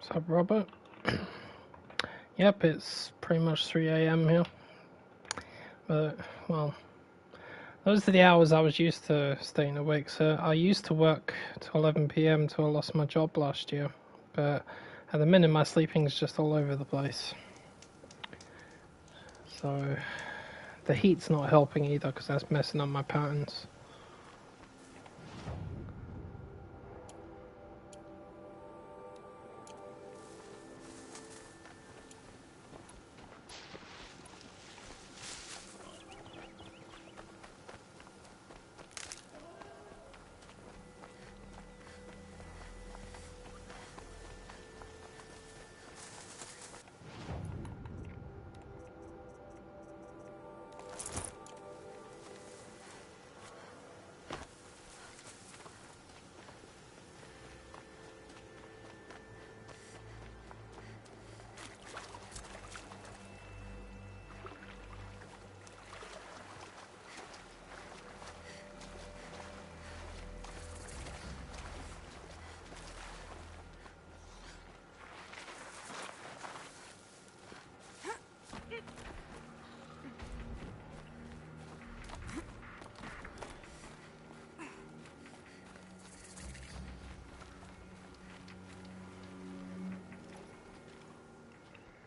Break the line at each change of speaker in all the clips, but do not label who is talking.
What's up, Robert? Yep, it's pretty much 3 a.m. here. But, well, those are the hours I was used to staying awake. So I used to work till 11 p.m. until I lost my job last year. But at the minute, my sleeping is just all over the place. So the heat's not helping either because that's messing up my patterns.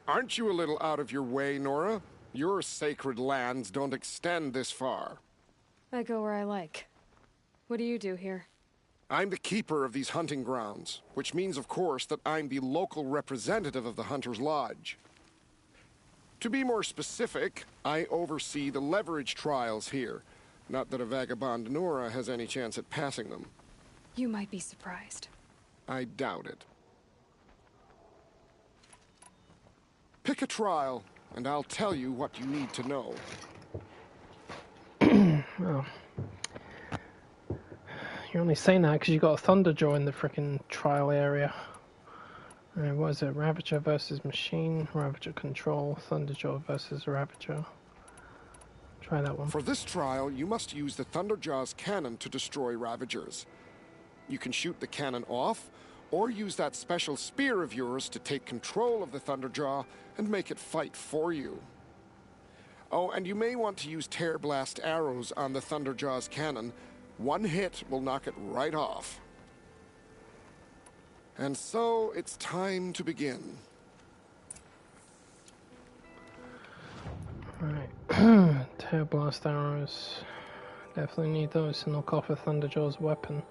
Aren't you a little out of your way, Nora? Your sacred lands don't extend this far.
I go where I like. What do you do here?
I'm the keeper of these hunting grounds, which means, of course, that I'm the local representative of the Hunter's Lodge. To be more specific, I oversee the leverage trials here. Not that a vagabond Nora has any chance at passing them.
You might be surprised.
I doubt it. Pick a trial, and I'll tell you what you need to know.
Well, you're only saying that because you got a Thunderjaw in the frickin' trial area. What is it? Ravager versus Machine, Ravager Control, Thunderjaw versus Ravager. Try that one.
For this trial, you must use the Thunderjaw's cannon to destroy Ravagers. You can shoot the cannon off, or use that special spear of yours to take control of the Thunderjaw and make it fight for you. Oh, and you may want to use Tear Blast arrows on the Thunderjaw's cannon. One hit will knock it right off. And so, it's time to begin.
Alright, Tear Blast arrows. Definitely need those to knock off a Thunderjaw's weapon.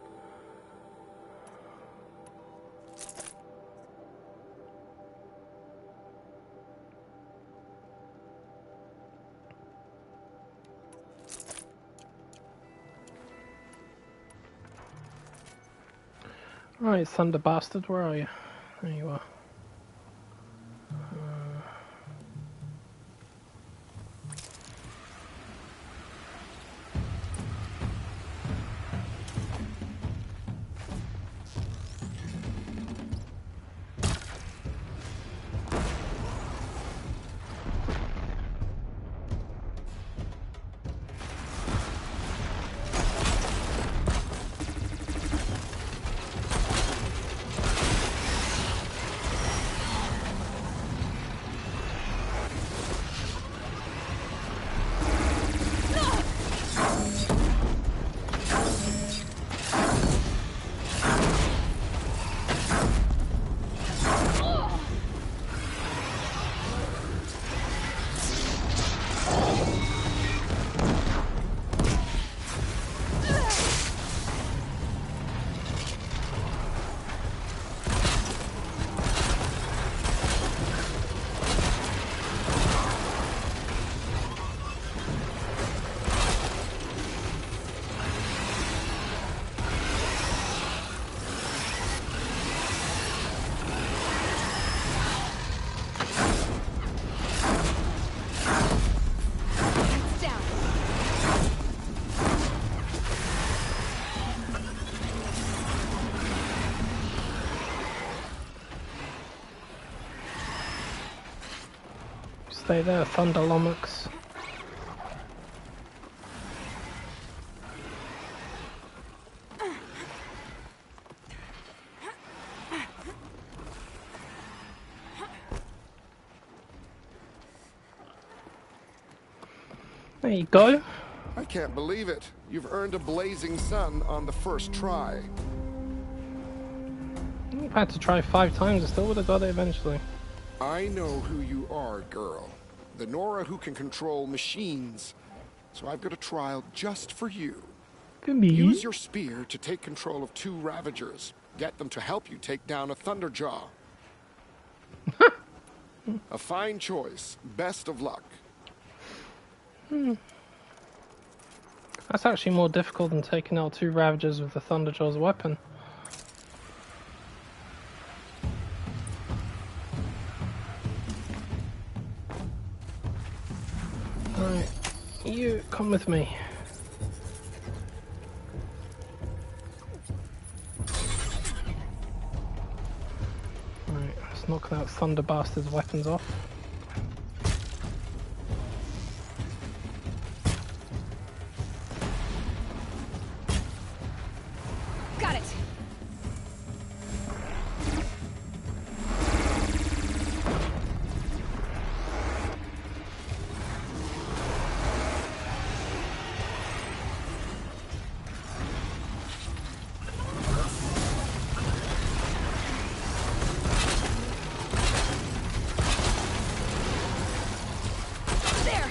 Alright, Thunder Bastard, where are you? There you are. Stay there, Thunderlomix. There you go.
I can't believe it. You've earned a blazing sun on the first try.
I've had to try 5 times, I still would have got it eventually.
I know who you are, girl. The Nora who can control machines. So I've got a trial just for you.
For me?
Use your spear to take control of 2 Ravagers. Get them to help you take down a Thunderjaw. A fine choice. Best of luck.
That's actually more difficult than taking out 2 Ravagers with the Thunderjaw's weapon. Alright, you come with me. Alright, let's knock that Thunder Bastard's weapons off.
Got it. There.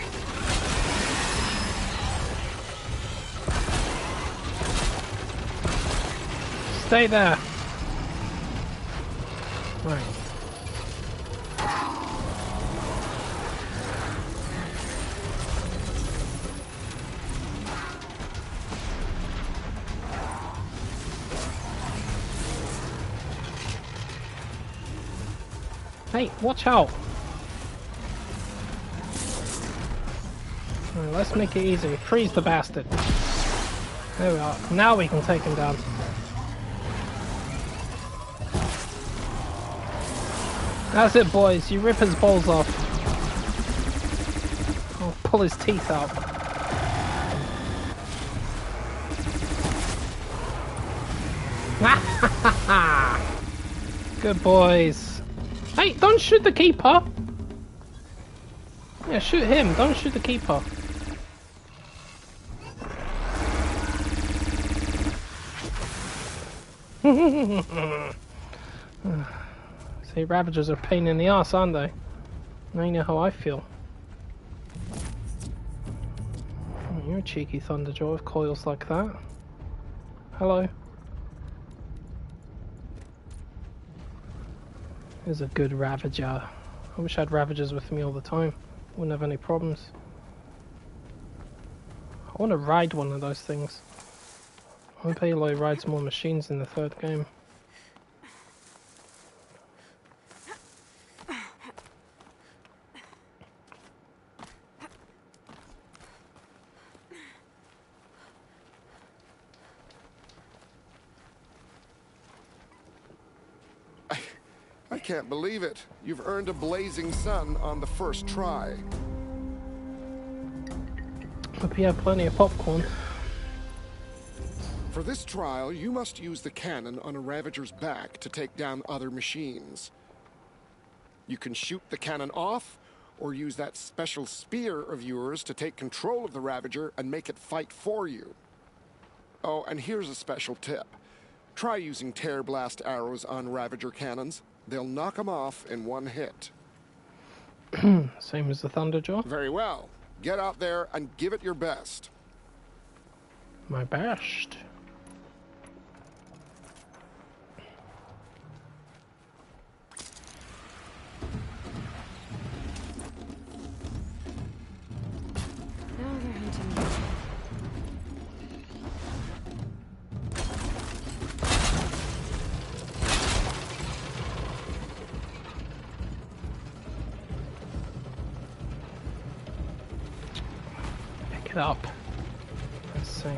Stay there. Right. Hey, watch out! Alright, let's make it easy. Freeze the bastard. There we are. Now we can take him down. That's it, boys. You rip his balls off. I'll pull his teeth out. Good boys. Hey, don't shoot the keeper. Yeah, shoot him. Don't shoot the keeper. See, Ravagers are a pain in the ass, aren't they? Now you know how I feel. Oh, you're a cheeky Thunderjaw with coils like that. Hello. Here's a good Ravager. I wish I had Ravagers with me all the time. Wouldn't have any problems. I want to ride one of those things. I hope Aloy rides more machines in the 3rd game.
I can't believe it. You've earned a blazing sun on the first try.
Hope you have plenty of popcorn.
For this trial, you must use the cannon on a Ravager's back to take down other machines. You can shoot the cannon off, or use that special spear of yours to take control of the Ravager and make it fight for you. Oh, and here's a special tip. Try using tear blast arrows on Ravager cannons. They'll knock them off in one hit.
Same as the Thunderjaw.
Very well. Get out there and give it your best.
My best.
Now they're hunting me.
Pick it up. Let's see.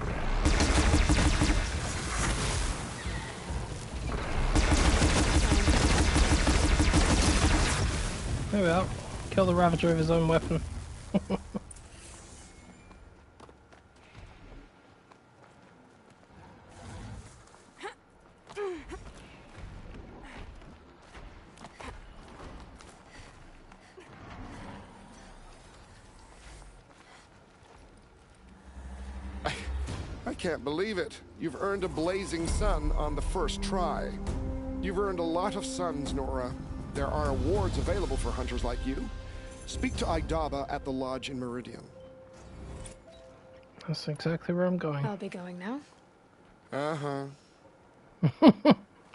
There we are. Kill the Ravager with his own weapon.
can't believe it. You've earned a blazing sun on the first try. You've earned a lot of suns, Nora. There are awards available for hunters like you. Speak to Idaba at the lodge in Meridian.
That's exactly where I'm going.
I'll be going now.
Uh-huh.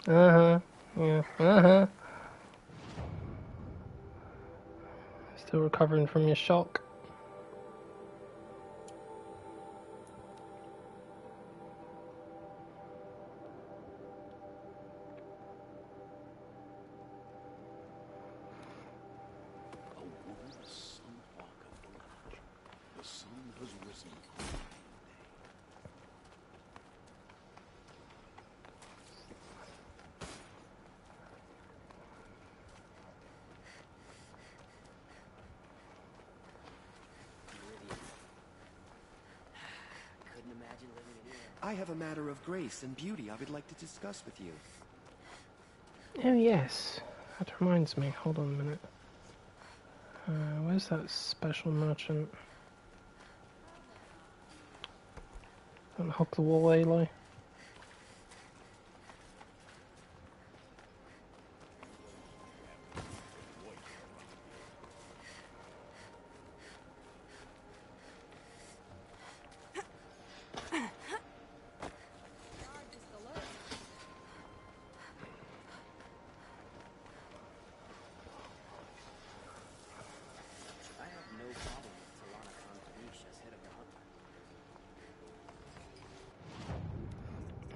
Uh-huh. Yeah. Uh-huh. Still recovering from your shock.
I have a matter of grace and beauty I would like to discuss with you.
Oh yes, that reminds me. Hold on a minute. Where's that special merchant? Don't hug the wall, Aloy.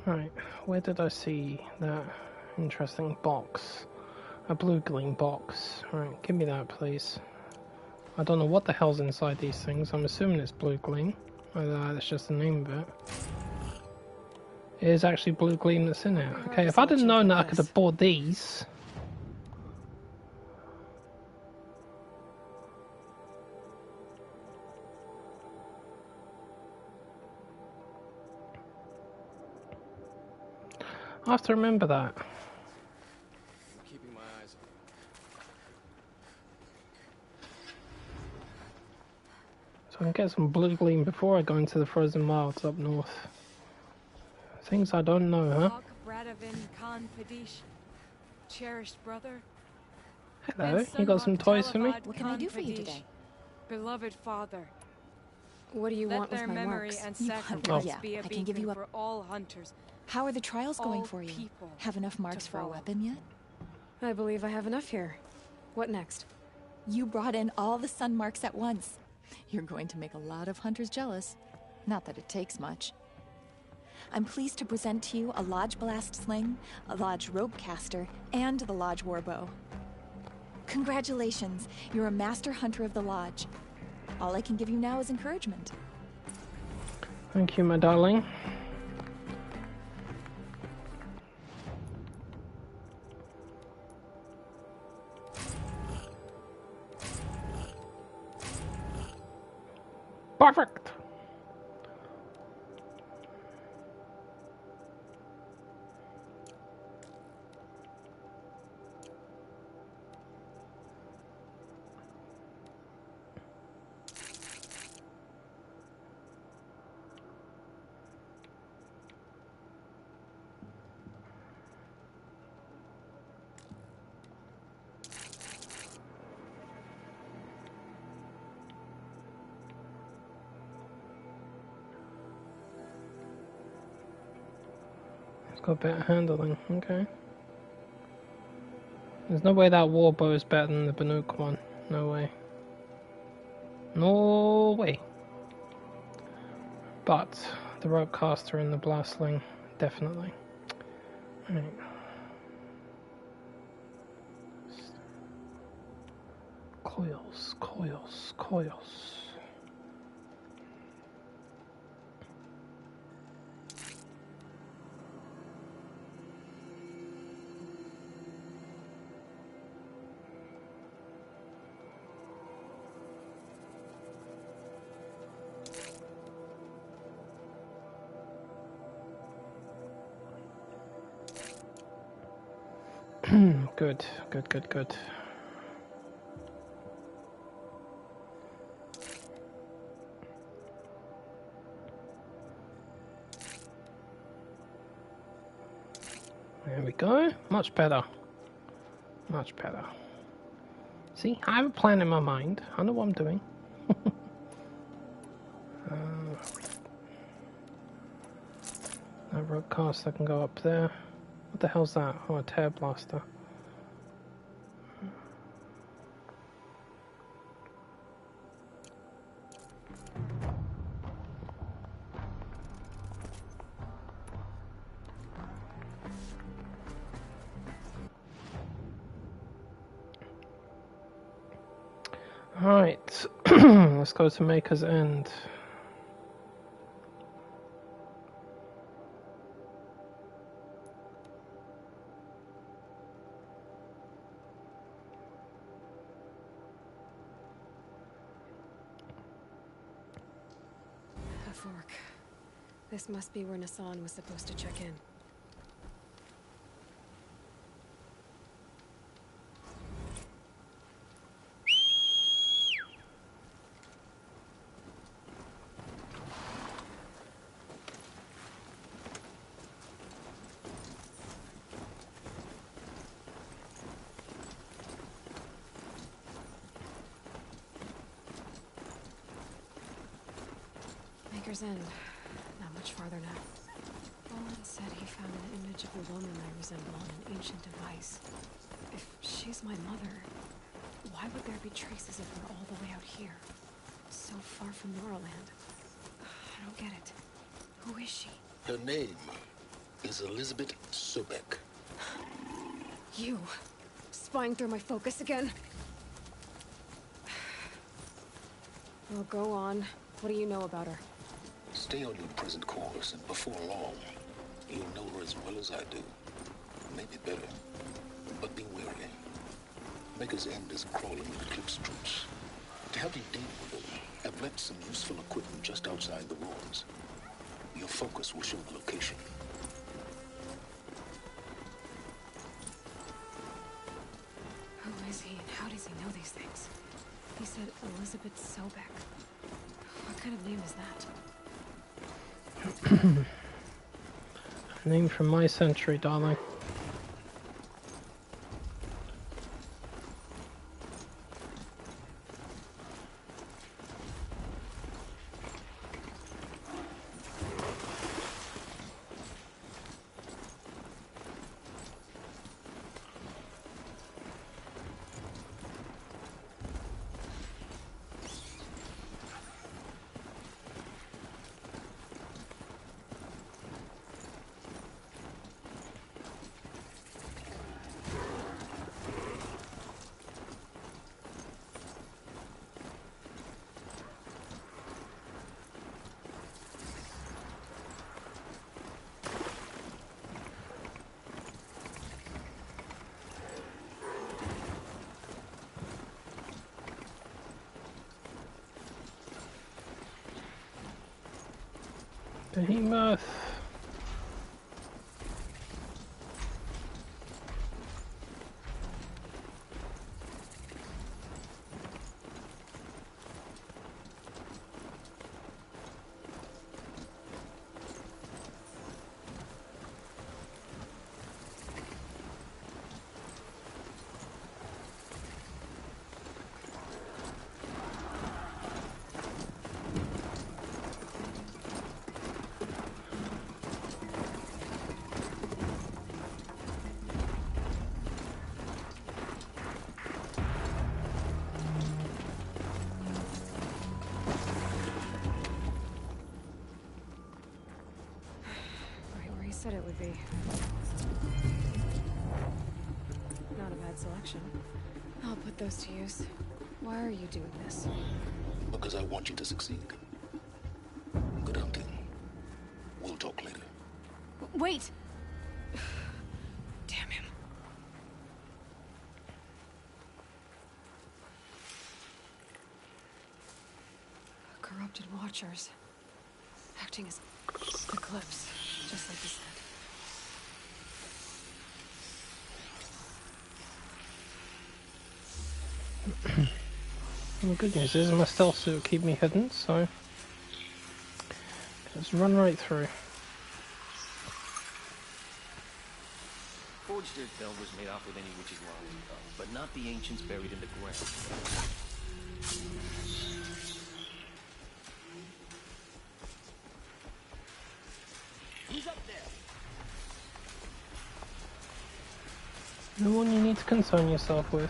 Right, where did I see that interesting box? A blue gleam box. Right, give me that, please. I don't know what the hell's inside these things. I'm assuming it's blue gleam. That's just the name of it. It is actually blue gleam that's in it. Okay, if I didn't know that I could have bought these. I have to remember that.
I'm keeping my eyes on
So I can get some blue gleam before I go into the frozen wilds up north. Things I don't know, huh?
Cherished brother.
Hello, you got some toys for me?
What can I do for you today?
Beloved father.
What do you want with
their
my
memory
marks?
and
You
sacrifice
hunt, yeah.
be a
I can give
beacon
you a-
for all hunters.
How are the trials going
All
for you?
people
Have enough marks
to
for a
follow.
weapon yet?
I believe I have enough here. What next?
You brought in all the sun marks at once. You're going to make a lot of hunters jealous. Not that it takes much. I'm pleased to present to you a Lodge Blast Sling, a Lodge Rope Caster, and the Lodge Warbow. Congratulations, you're a master hunter of the Lodge. All I can give you now is encouragement.
Thank you, my darling. Perfect. It's got better handling, okay. There's no way that warbow is better than the Banuk one. No way. No way. But the rope caster and the blast sling, definitely. Right. Coils, coils, coils. Good, good, good, good. There we go. Much better. Much better. See, I have a plan in my mind. I know what I'm doing. That roadcaster can go up there. What the hell's that? Oh, a tear blaster. Alright, let's go to Maker's End.
A fork. This must be where Nassan was supposed to check in. Maker's End. Not much farther now. Roland said he found an image of the woman I resemble on an ancient device. If she's my mother, why would there be traces of her all the way out here? So far from Norland. I don't get it. Who is she?
Her name is Elizabeth Sobek.
You. Spying through my focus again? Well, go on. What do you know about her?
Stay on your present course, and before long, you'll know her as well as I do. Maybe better. But be wary. Maker's End is crawling with Eclipse troops. To help you deal with them, I've left some useful equipment just outside the ruins. Your focus will show the location.
Who is he and how does he know these things? He said Elizabeth Sobek. What kind of name is that?
Name from my century, darling. Behemoth.
Said it would be. Not a bad selection. I'll put those to use. Why are you doing this?
Because I want you to succeed. Good hunting. We'll talk later.
Wait! Damn him. Corrupted Watchers. Acting as Eclipse, just like you said.
Well, the good news is my stealth suit will keep me hidden, so just run right through.
forged earth belt was made off with any witch's wand, but not the ancients buried in the ground.
Who's up there?
No one you need to concern yourself with.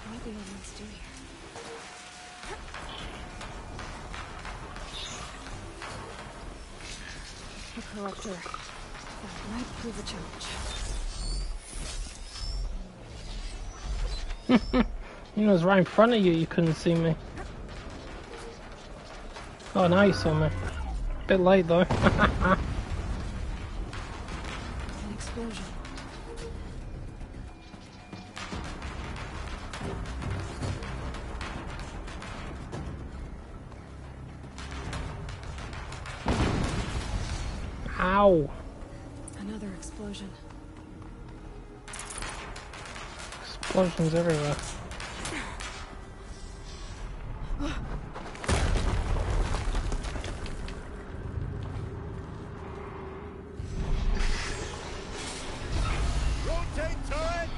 What do the elements do here? A corruptor. That might prove a challenge.
You know, it was right in front of you, you couldn't see me. Oh, now you saw me. Bit late though.
An explosion.
Ow!
Another explosion.
Explosions everywhere.
Rotate turret!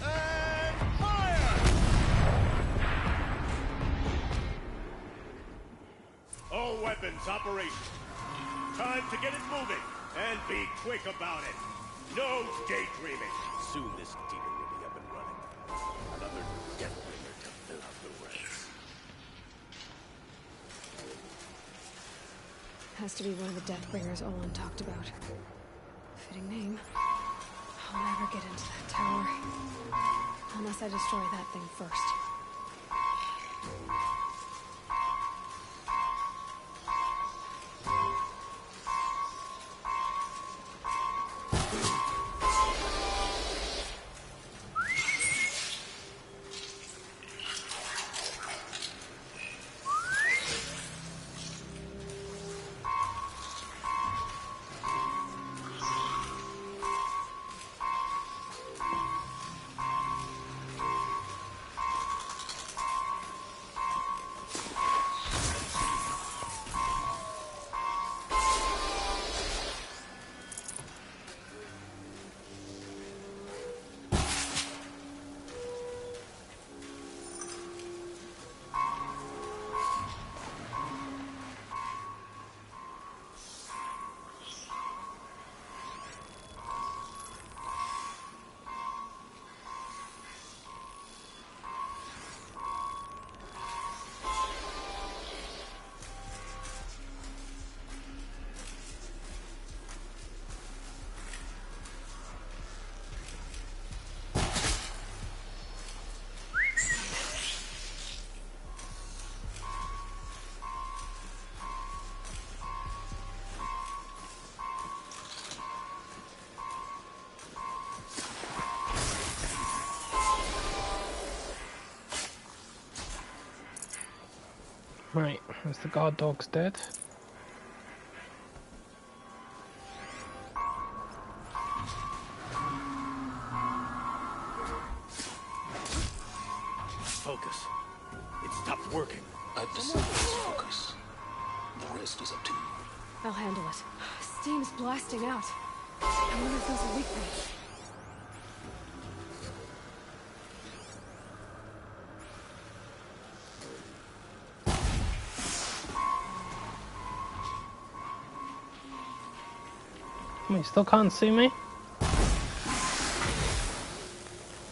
And fire! All weapons operational. Time to get it moving, and be quick about it. No daydreaming.
Soon this demon will be up and running. Another deathbringer to fill out the ranks.
Has to be one of the Deathbringers Olin talked about. Fitting name. I'll never get into that tower. Unless I destroy that thing first.
Right, as the guard dog's dead.
Focus. It stopped working.
I've disabled its focus. The rest is up to you.
I'll handle it. Steam's blasting out. I wonder if there's a weakness.
You still can't see me?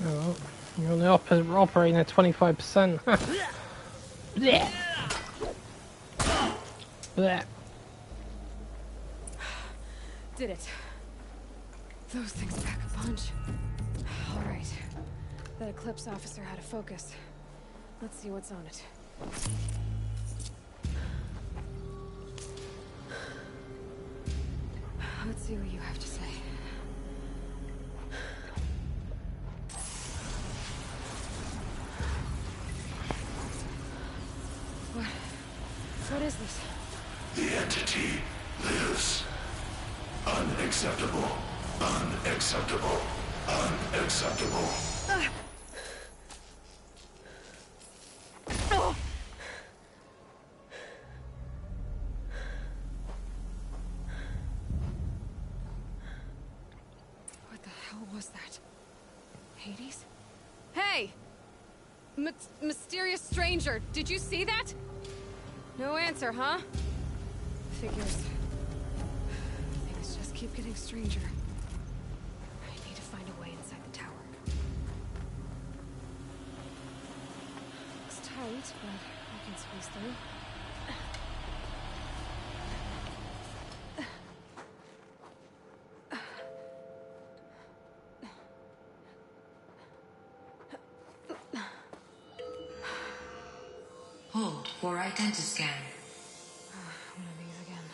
Oh, you're only operating at 25%. Blech. Blech.
Did it. Those things pack a punch. All right. That Eclipse officer had a focus. Let's see what's on it. Let's see what you have to say. What? is this?
The entity lives. Unacceptable. Unacceptable. Unacceptable.
What the hell was that? Hades? Hey! Mysterious stranger, did you see that? No answer, huh? Figures. Things just keep getting stranger. I need to find a way inside the tower. Looks tight, but I can squeeze through.
Hold for identiscan.
One of these again.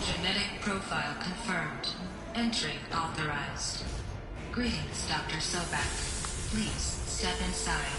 Genetic profile confirmed. Entry authorized. Greetings, Dr. Sobak. Please step inside.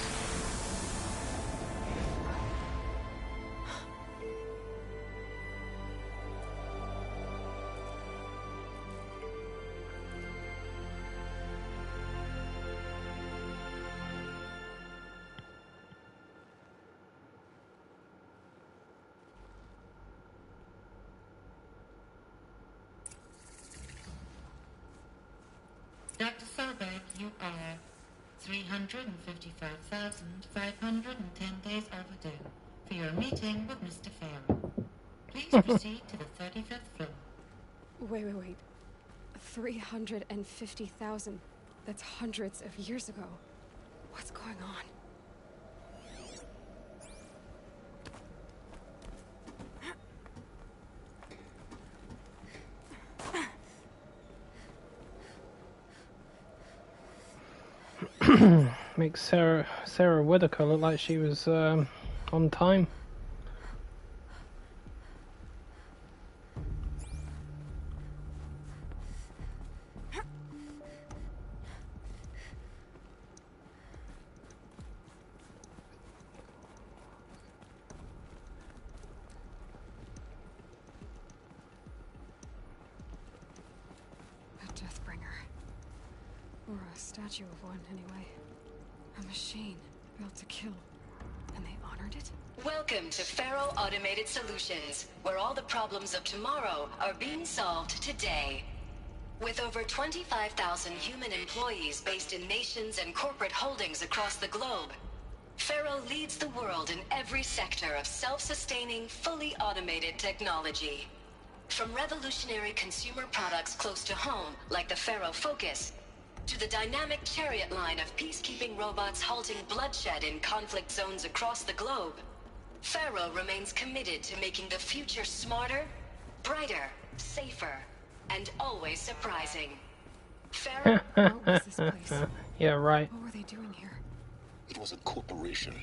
Dr. Sobak, you are 355,510 days overdue for your meeting with Mr. Farrell. Please proceed to the 35th floor.
Wait. 350,000. That's hundreds of years ago. What's going on?
Makes Sarah Whitaker look like she was on time.
A Deathbringer. Or a statue of one, anyway. A machine built to kill. And they honored it?
Welcome to Faro Automated Solutions, where all the problems of tomorrow are being solved today. With over 25,000 human employees based in nations and corporate holdings across the globe, Faro leads the world in every sector of self-sustaining, fully automated technology. From revolutionary consumer products close to home, like the Faro Focus, to the dynamic Chariot line of peacekeeping robots halting bloodshed in conflict zones across the globe, Faro remains committed to making the future smarter, brighter, safer, and always surprising. Faro...
What was this place?
Yeah, right.
What were they doing here?
It was a corporation.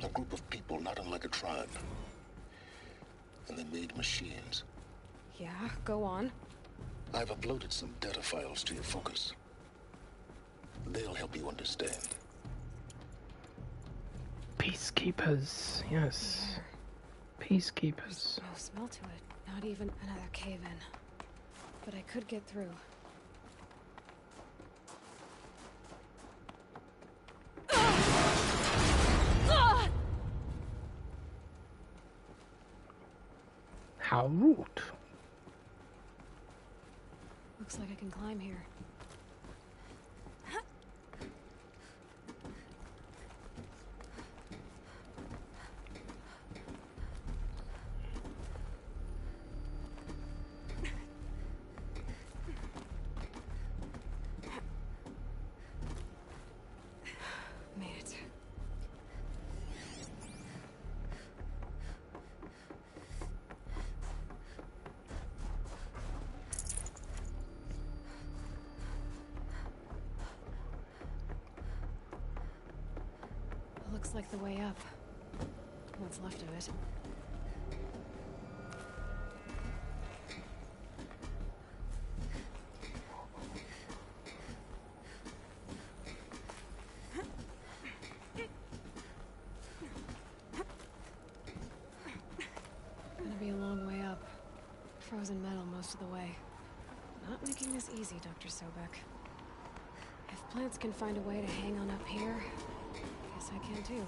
A group of people not unlike a tribe. And they made machines.
Yeah, go on.
I've uploaded some data files to your Focus. They'll help you understand.
Peacekeepers, yes. Peacekeepers.
No smell to it. Not even another cave-in. But I could get through.
How rude.
Looks like I can climb here. Made it. Looks like the way up. What's left of it. Gonna be a long way up. Frozen metal most of the way. Not making this easy, Dr. Sobek. If plants can find a way to hang on up here, guess I can too.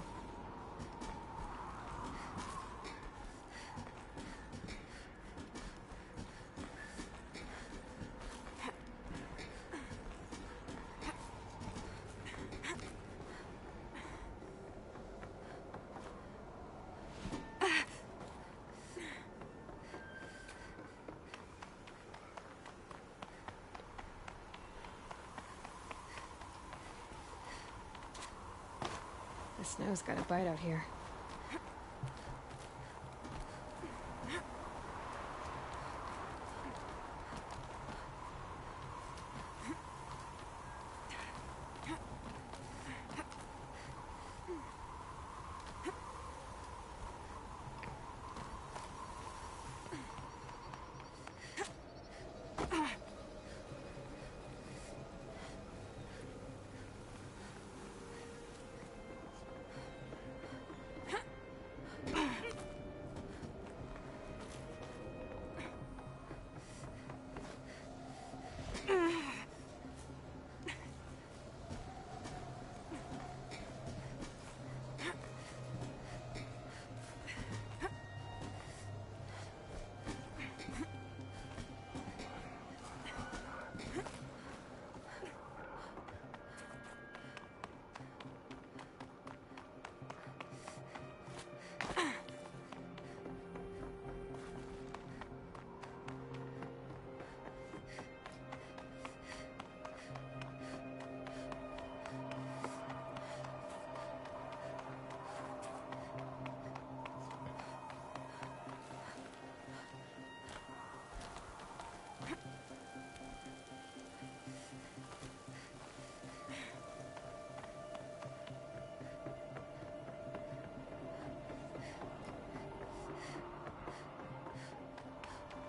The snow's got a bite out here.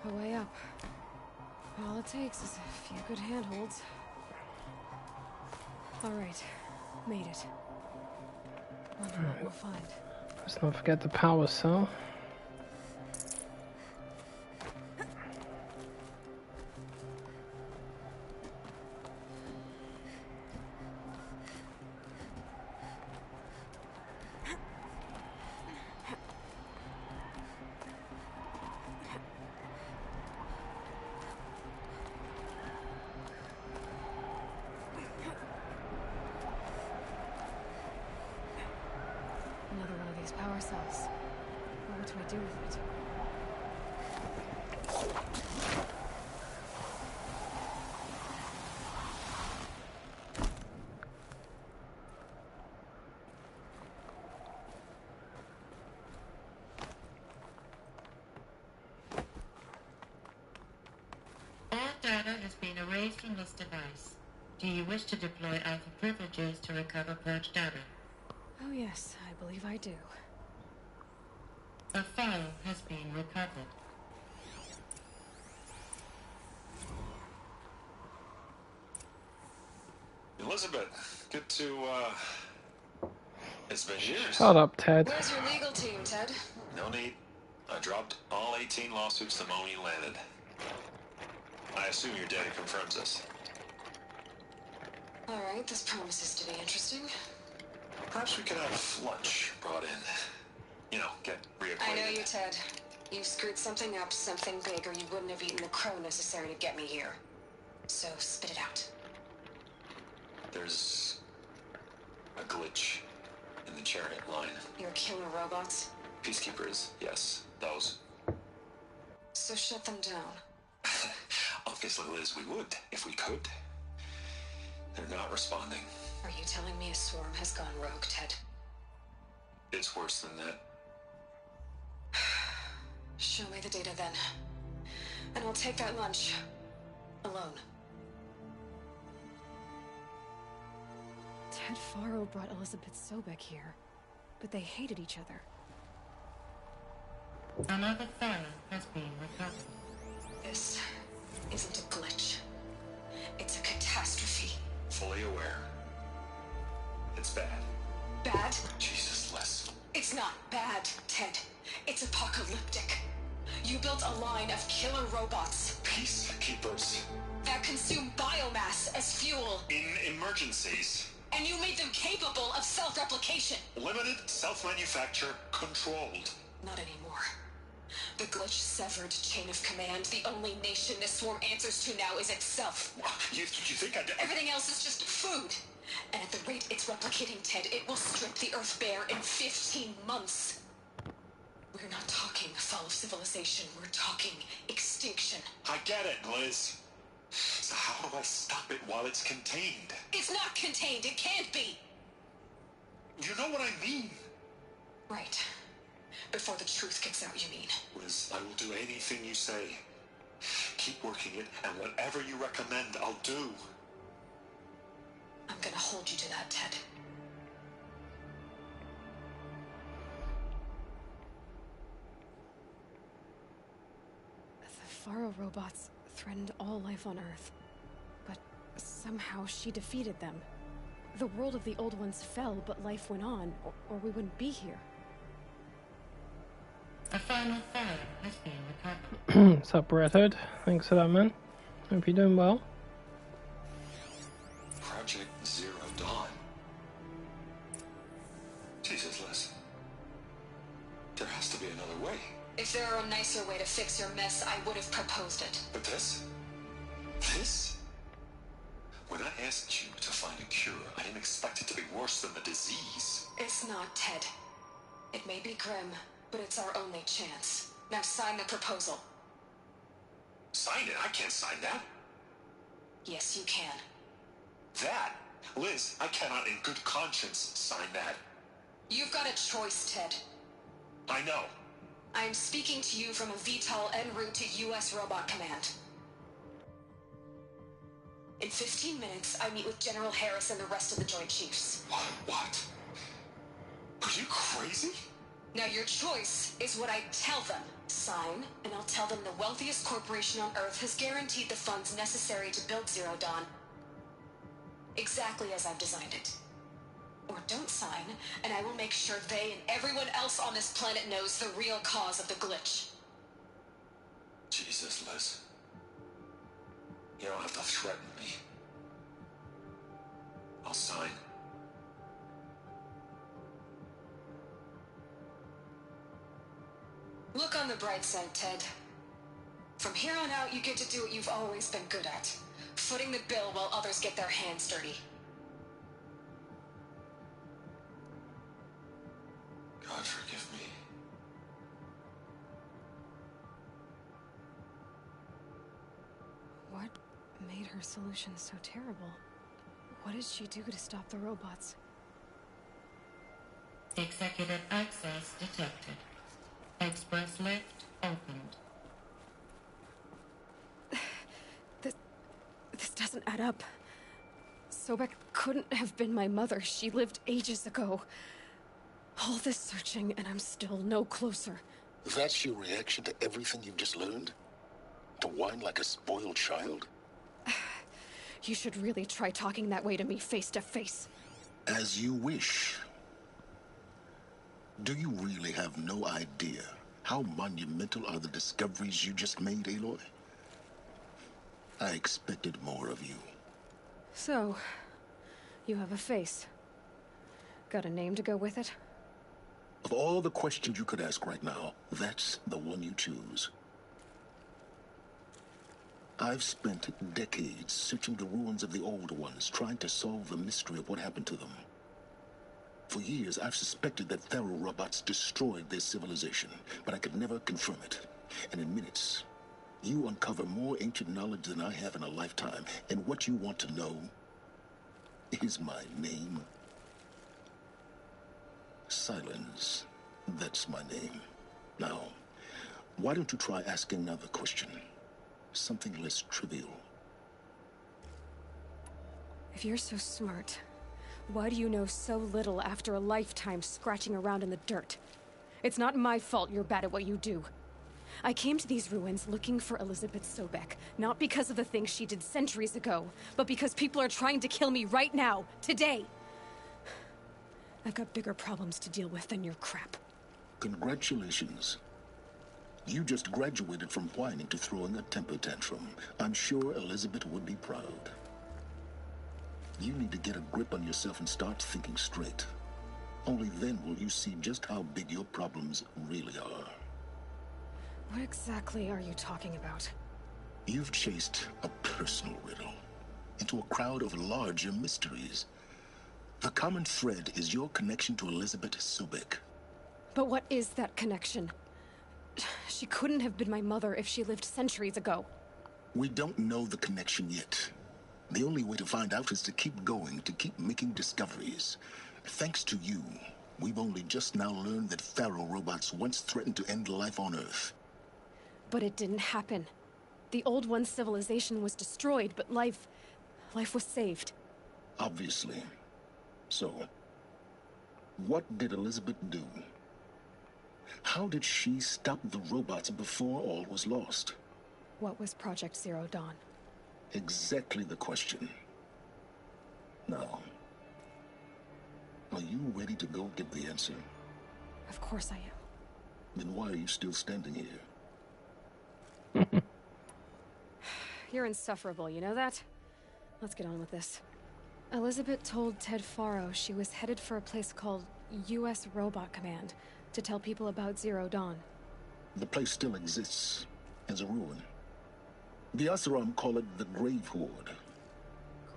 A way up. All it takes is a few good handholds. Alright, made it. Wonder what we'll find.
Let's not forget the power cell.
Another one of these power cells. What do we do with it?
All data has been erased from this device. Do you wish to deploy alpha privileges to recover purged data?
Oh yes, I believe I do.
A file has been recovered.
Elizabeth, good to, it's been years.
Shut up, Ted.
Where's your legal team, Ted?
No need. I dropped all 18 lawsuits the moment you landed. I assume your data confirms this.
Alright, this promises to be interesting.
Perhaps we could have lunch brought in. You know, get reacquainted.
I know you, Ted. You screwed something up, something big, or you wouldn't have eaten the crow necessary to get me here. So, spit it out.
There's a glitch in the chariot line.
You're killing robots?
Peacekeepers, yes, those.
So shut them down.
Obviously, Liz, we would, if we could. They're not responding.
Are you telling me a swarm has gone rogue, Ted?
It's worse than that.
Show me the data then. And I'll take that lunch. Alone.
Ted Faro brought Elizabeth Sobek here, but they hated each other.
Another Pharaoh has been recovered.
This isn't a glitch. It's a catastrophe.
Fully aware. It's bad.
Bad?
Jesus, Les.
It's not bad, Ted. It's apocalyptic. You built a line of killer robots.
Peacekeepers.
That consume biomass as fuel.
In emergencies.
And you made them capable of self-replication.
Limited, self-manufacture, controlled.
Not anymore. The glitch severed chain of command. The only nation this swarm answers to now is itself.
You think I'd...
Everything else is just food. And at the rate it's replicating, Ted, it will strip the Earth bare in 15 months. We're not talking fall of civilization. We're talking extinction.
I get it, Liz. So how do I stop it while it's contained?
It's not contained. It can't be.
You know what I mean.
Right. Before the truth gets out, you mean?
Liz, I will do anything you say. Keep working it, and whatever you recommend, I'll do.
I'm gonna hold you to that, Ted.
The Pharaoh robots threatened all life on Earth. But somehow she defeated them. The world of the old ones fell, but life went on, or we wouldn't be here.
A final Pharaoh has been recovered.
What's up, Redhead? Thanks for that, man. Hope you're doing well.
Project Zero Dawn. Jesus, Liz. There has to be another way.
If there were a nicer way to fix your mess, I would have proposed it.
But this? This? When I asked you to find a cure, I didn't expect it to be worse than the disease.
It's not, Ted. It may be grim, but it's our only chance. Now sign the proposal.
Sign it? I can't sign that.
Yes, you can.
That? Liz, I cannot in good conscience sign that.
You've got a choice, Ted.
I know.
I am speaking to you from a VTOL en route to U.S. Robot Command. In 15 minutes, I meet with General Harris and the rest of the Joint Chiefs.
What? Are you crazy?
Now your choice is what I tell them. Sign, and I'll tell them the wealthiest corporation on Earth has guaranteed the funds necessary to build Zero Dawn. Exactly as I've designed it. Or don't sign, and I will make sure they and everyone else on this planet knows the real cause of the glitch.
Jesus, Liz. You don't have to threaten me. I'll sign.
Look on the bright side, Ted. From here on out, you get to do what you've always been good at. Footing the bill while others get their hands dirty.
God forgive me.
What made her solution so terrible? What did she do to stop the robots?
Executive access detected. Express lift opened.
This doesn't add up. Sobek couldn't have been my mother. She lived ages ago. All this searching, and I'm still no closer.
That's your reaction to everything you've just learned? To whine like a spoiled child?
You should really try talking that way to me face to face.
As you wish. Do you really have no idea how monumental are the discoveries you just made, Aloy? I expected more of you.
So, you have a face. Got a name to go with it?
Of all the questions you could ask right now, that's the one you choose. I've spent decades searching the ruins of the older ones, trying to solve the mystery of what happened to them. For years, I've suspected that Pharaoh robots destroyed their civilization, but I could never confirm it. And in minutes, you uncover more ancient knowledge than I have in a lifetime, and what you want to know is my name. Silence. That's my name. Now, why don't you try asking another question? Something less trivial.
If you're so smart, why do you know so little after a lifetime scratching around in the dirt? It's not my fault you're bad at what you do. I came to these ruins looking for Elizabeth Sobek, not because of the things she did centuries ago, but because people are trying to kill me right now, today. I've got bigger problems to deal with than your crap.
Congratulations. You just graduated from whining to throwing a temper tantrum. I'm sure Elizabeth would be proud. You need to get a grip on yourself and start thinking straight. Only then will you see just how big your problems really are.
What exactly are you talking about?
You've chased a personal riddle into a crowd of larger mysteries. The common thread is your connection to Elizabeth Sobek.
But what is that connection? She couldn't have been my mother if she lived centuries ago.
We don't know the connection yet. The only way to find out is to keep going, to keep making discoveries. Thanks to you, we've only just now learned that Pharaoh robots once threatened to end life on Earth.
But it didn't happen. The Old One's civilization was destroyed, but life was saved.
Obviously. So, what did Elizabeth do? How did she stop the robots before all was lost?
What was Project Zero Dawn?
Exactly the question. Now, are you ready to go get the answer?
Of course I am.
Then why are you still standing here?
You're insufferable, you know that? Let's get on with this. Elizabeth told Ted Faro she was headed for a place called U.S. Robot Command to tell people about Zero Dawn.
The place still exists as a ruin. The Asaram call it the Grave Horde.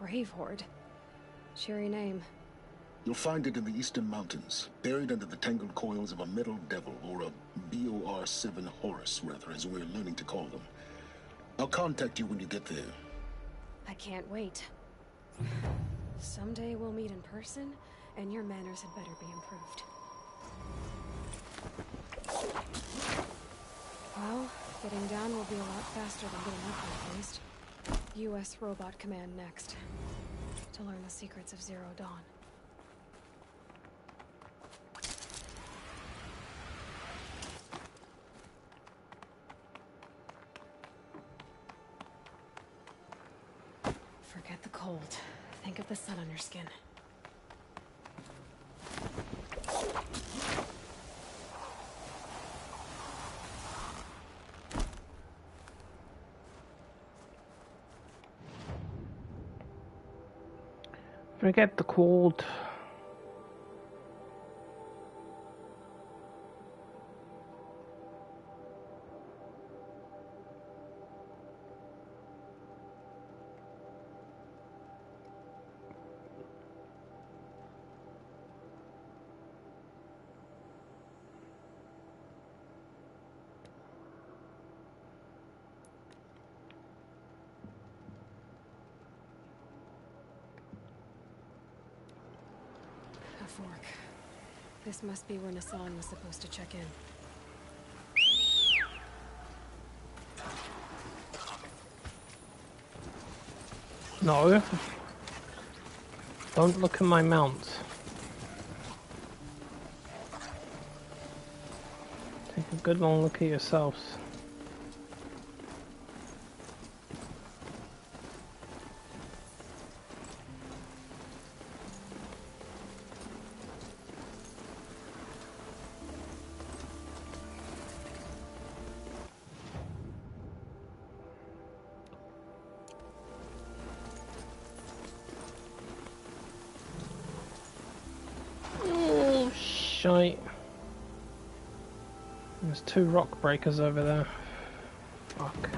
Grave Horde? Cheery name.
You'll find it in the Eastern Mountains, buried under the tangled coils of a metal devil, or a BOR-7 Horus, rather, as we're learning to call them. I'll contact you when you get there.
I can't wait. Someday we'll meet in person, and your manners had better be improved. Well, getting down will be a lot faster than getting up, at least. U.S. Robot Command next. To learn the secrets of Zero Dawn. Forget the cold. Think of the sun on your skin.
Forget the cold.
A fork. This must be where Nassan was supposed to check in.
No. Don't look at my mount. Take a good long look at yourselves. Shite. There's 2 rock breakers over there. Fuck.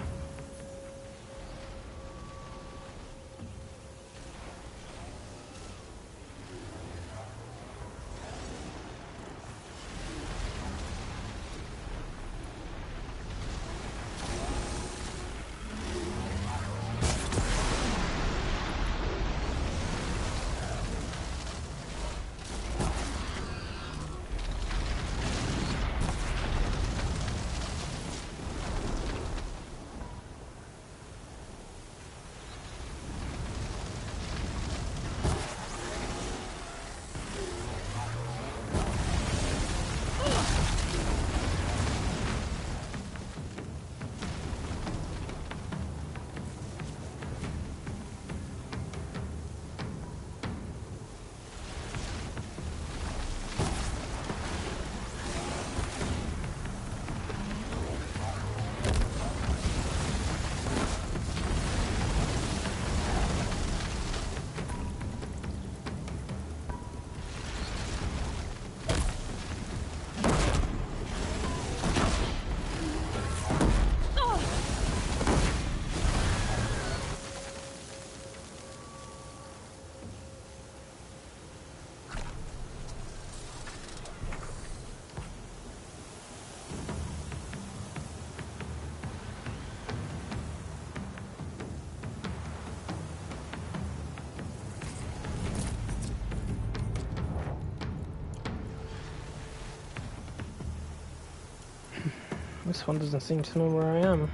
This one doesn't seem to know where I am.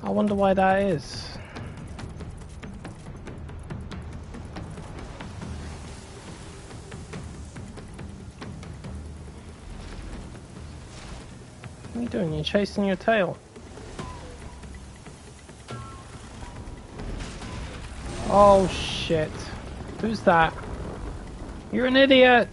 I wonder why that is. What are you doing? You're chasing your tail. Oh shit. Who's that? You're an idiot!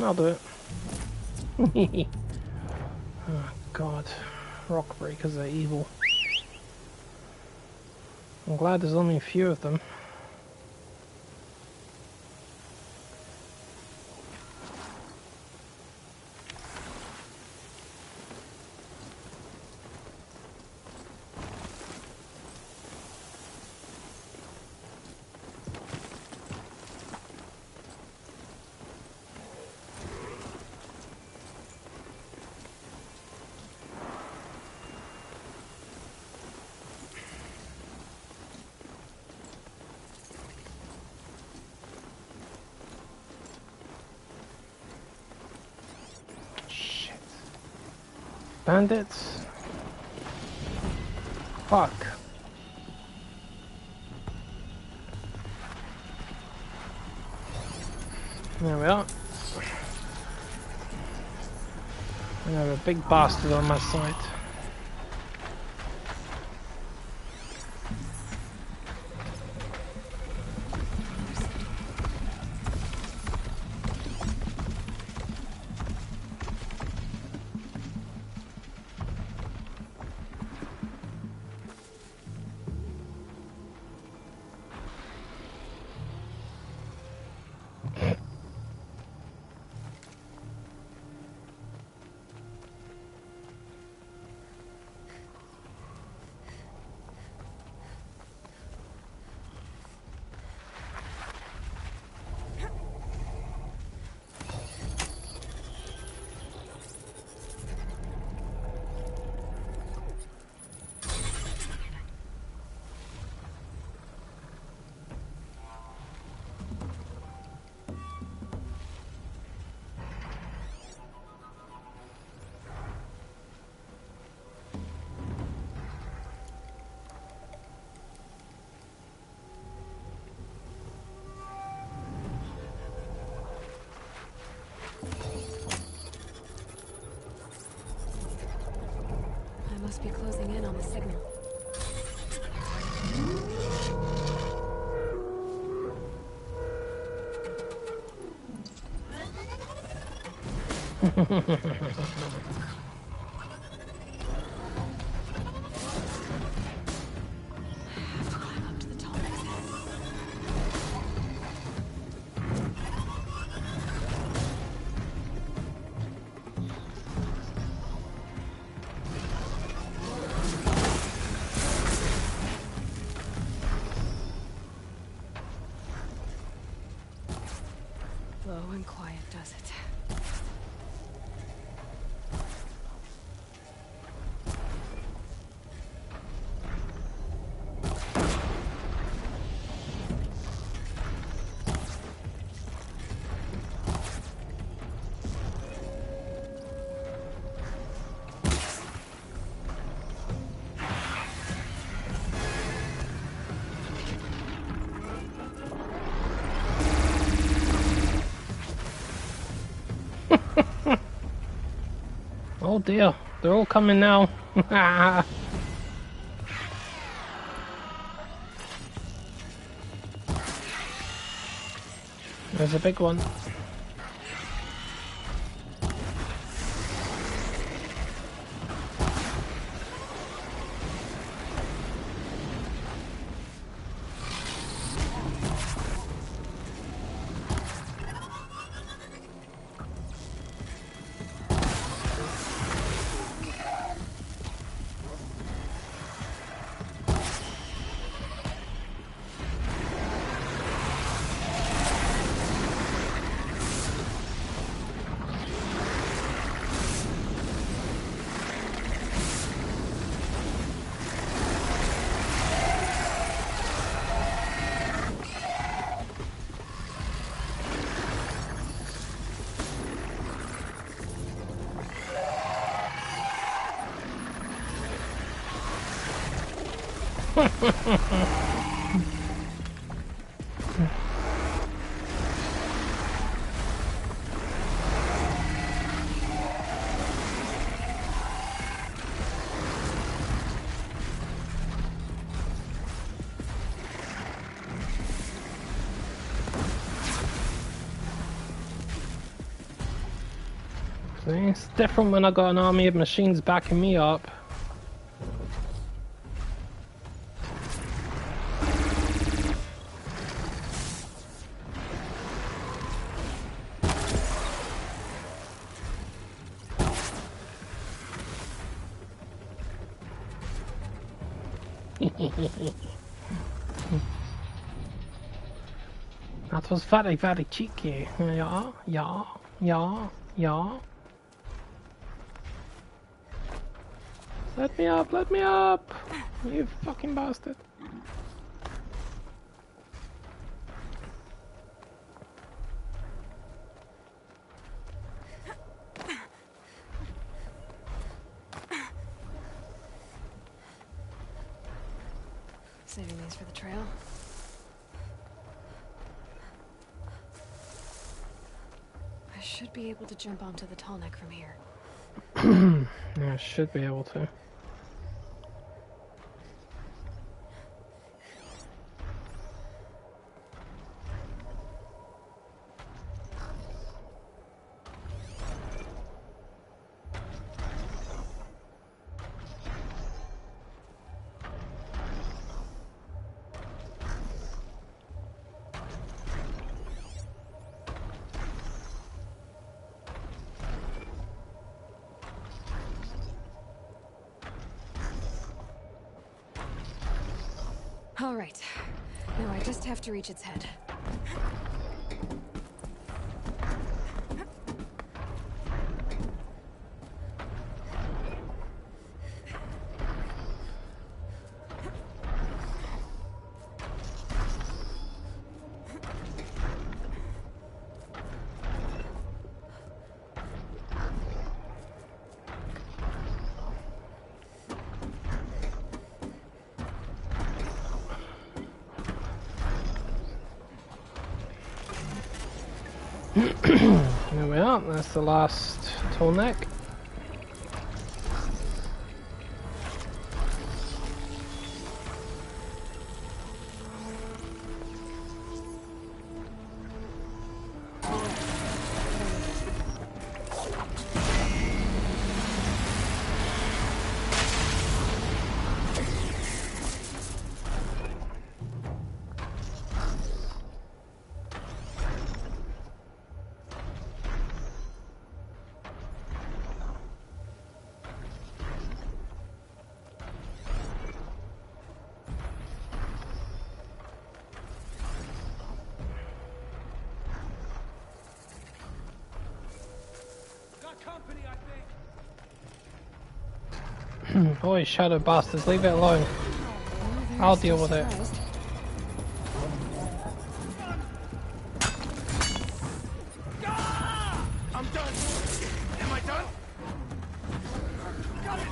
I'll do it. Oh god. Rock breakers are evil. I'm glad there's only a few of them. Bandits? Fuck. There we are. I have a big bastard on my side.
Must be closing in on the signal. Low and quiet does it.
Oh dear, they're all coming now. There's a big one. It's different when I got an army of machines backing me up. That was very, very cheeky. Yeah, yeah, yeah, yeah. Let me up, you fucking bastard.
Saving these for the trail. I should be able to jump onto the tall neck from here.
Yeah, I should be able to.
All right. Now I just have to reach its head.
There we are, that's the last tall neck. Boy, shadow bastards, leave it alone. I'll deal with it.
I'm done. Am I done? Got it,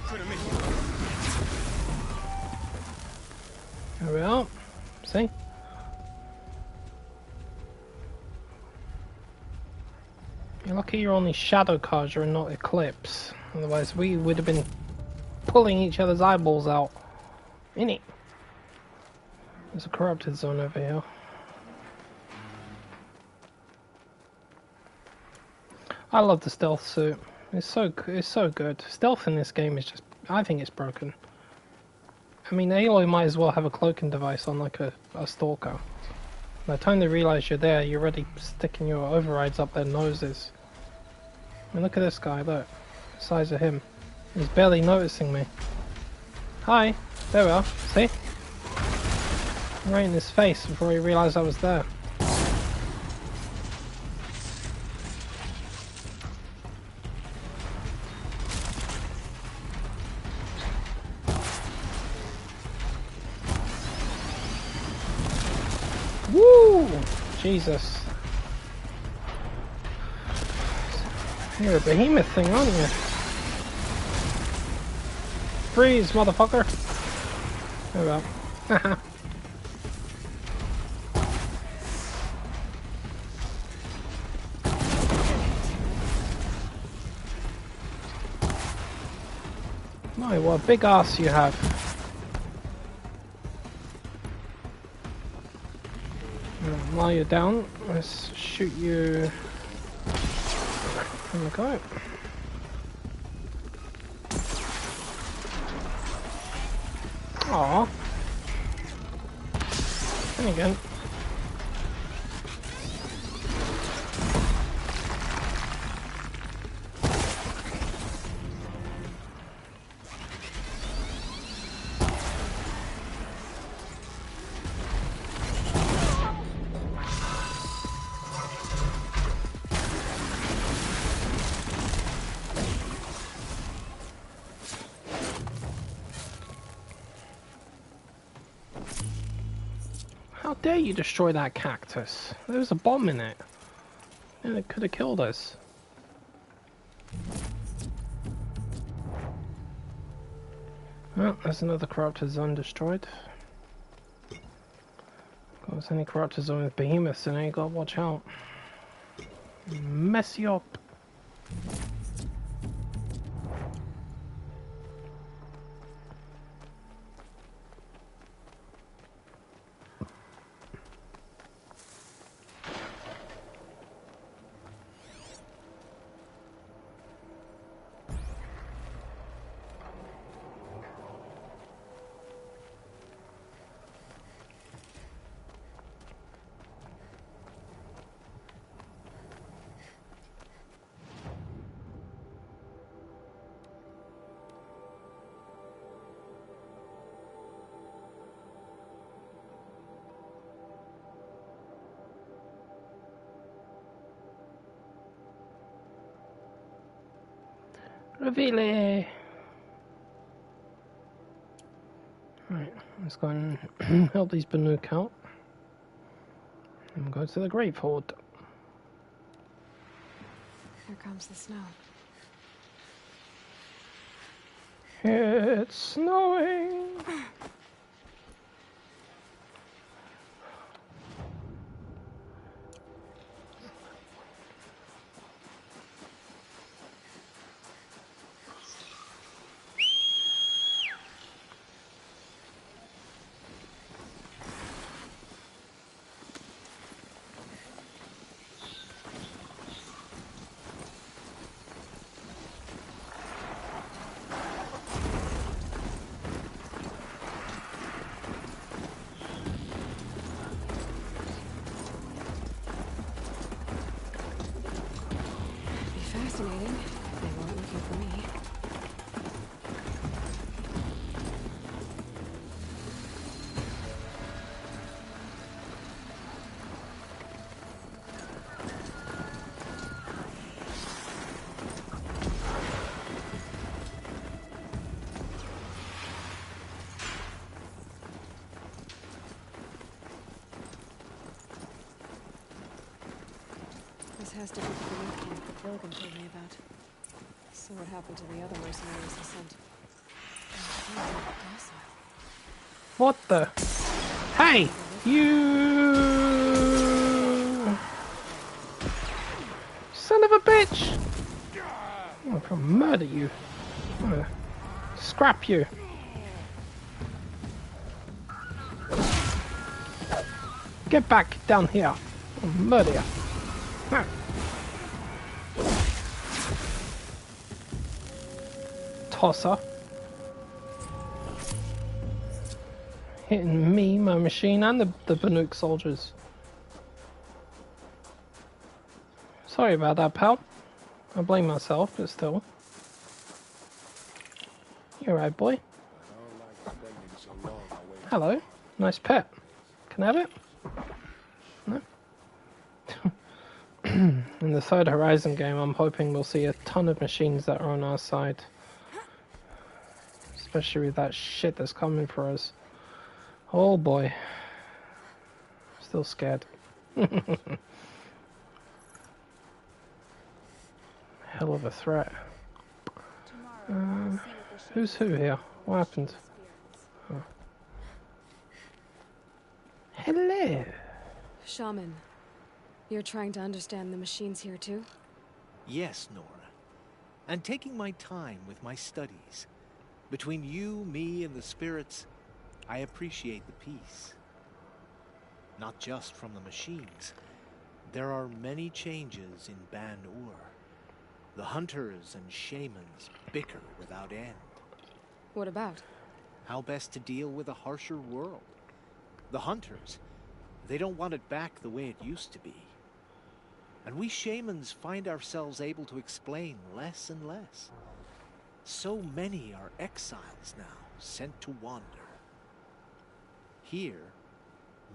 Could've made
There we are. See? You're lucky you're only Shadow Carja and not Eclipse. Otherwise we would have been pulling each other's eyeballs out. Innit? There's a corrupted zone over here. I love the stealth suit. It's so good. Stealth in this game is just, I think it's broken. I mean, Aloy might as well have a cloaking device on like a stalker. By the time they realize you're there, you're already sticking your overrides up their noses. I mean, look at this guy, look. The size of him. He's barely noticing me. Hi! There we are. See? Right in his face before he realized I was there. Woo! Jesus. You're a behemoth thing, aren't you? Freeze, motherfucker! There we go. Haha. My, what a big ass you have. While you're down, let's shoot you. There we go. Aww. And again. How dare you destroy that cactus? There was a bomb in it. And it could have killed us. Well, there's another corrupted zone destroyed. If there's any corrupted zone with behemoths in it, you gotta watch out. Mess you up. Reveal it. Right, let's go and help these Banuk out. And go to the Great Fort.
Here comes the snow.
It's snowing.
Fascinating. They weren't looking for me. This has to be the Banuk camp that Bilgan told me about. So what happened to the other mercenaries he sent? Docile.
What the? Hey! You... Son of a bitch! I'm gonna murder you. I'm gonna scrap you. Get back down here. I'll murder you. Ah. Tosser. Hitting me, my machine, and the Banuk soldiers. Sorry about that, pal. I blame myself, but still. You're right, boy. Hello. Nice pet. Can I have it? No? In the third Horizon game, I'm hoping we'll see a ton of machines that are on our side. Especially with that shit that's coming for us. Oh boy. Still scared. Hell of a threat. Who's who here? What happened? Oh. Hello.
Shaman, you're trying to understand the machines here too?
Yes, Nora. And taking my time with my studies. Between you, me, and the spirits, I appreciate the peace. Not just from the machines. There are many changes in Ban-Ur. The hunters and shamans bicker without end.
What about?
How best to deal with a harsher world. The hunters, they don't want it back the way it used to be. And we shamans find ourselves able to explain less and less. So many are exiles now, sent to wander. Here,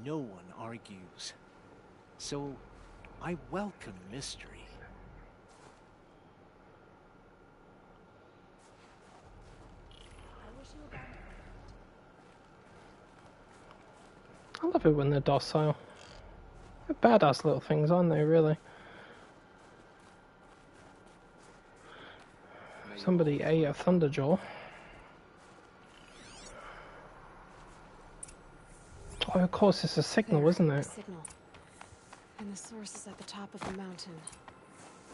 no one argues. So, I welcome mystery.
I love it when they're docile. They're badass little things, aren't they, really? Somebody ate a Thunderjaw. Oh, of course, it's a signal, isn't it?
Signal. And the source is at the top of the mountain.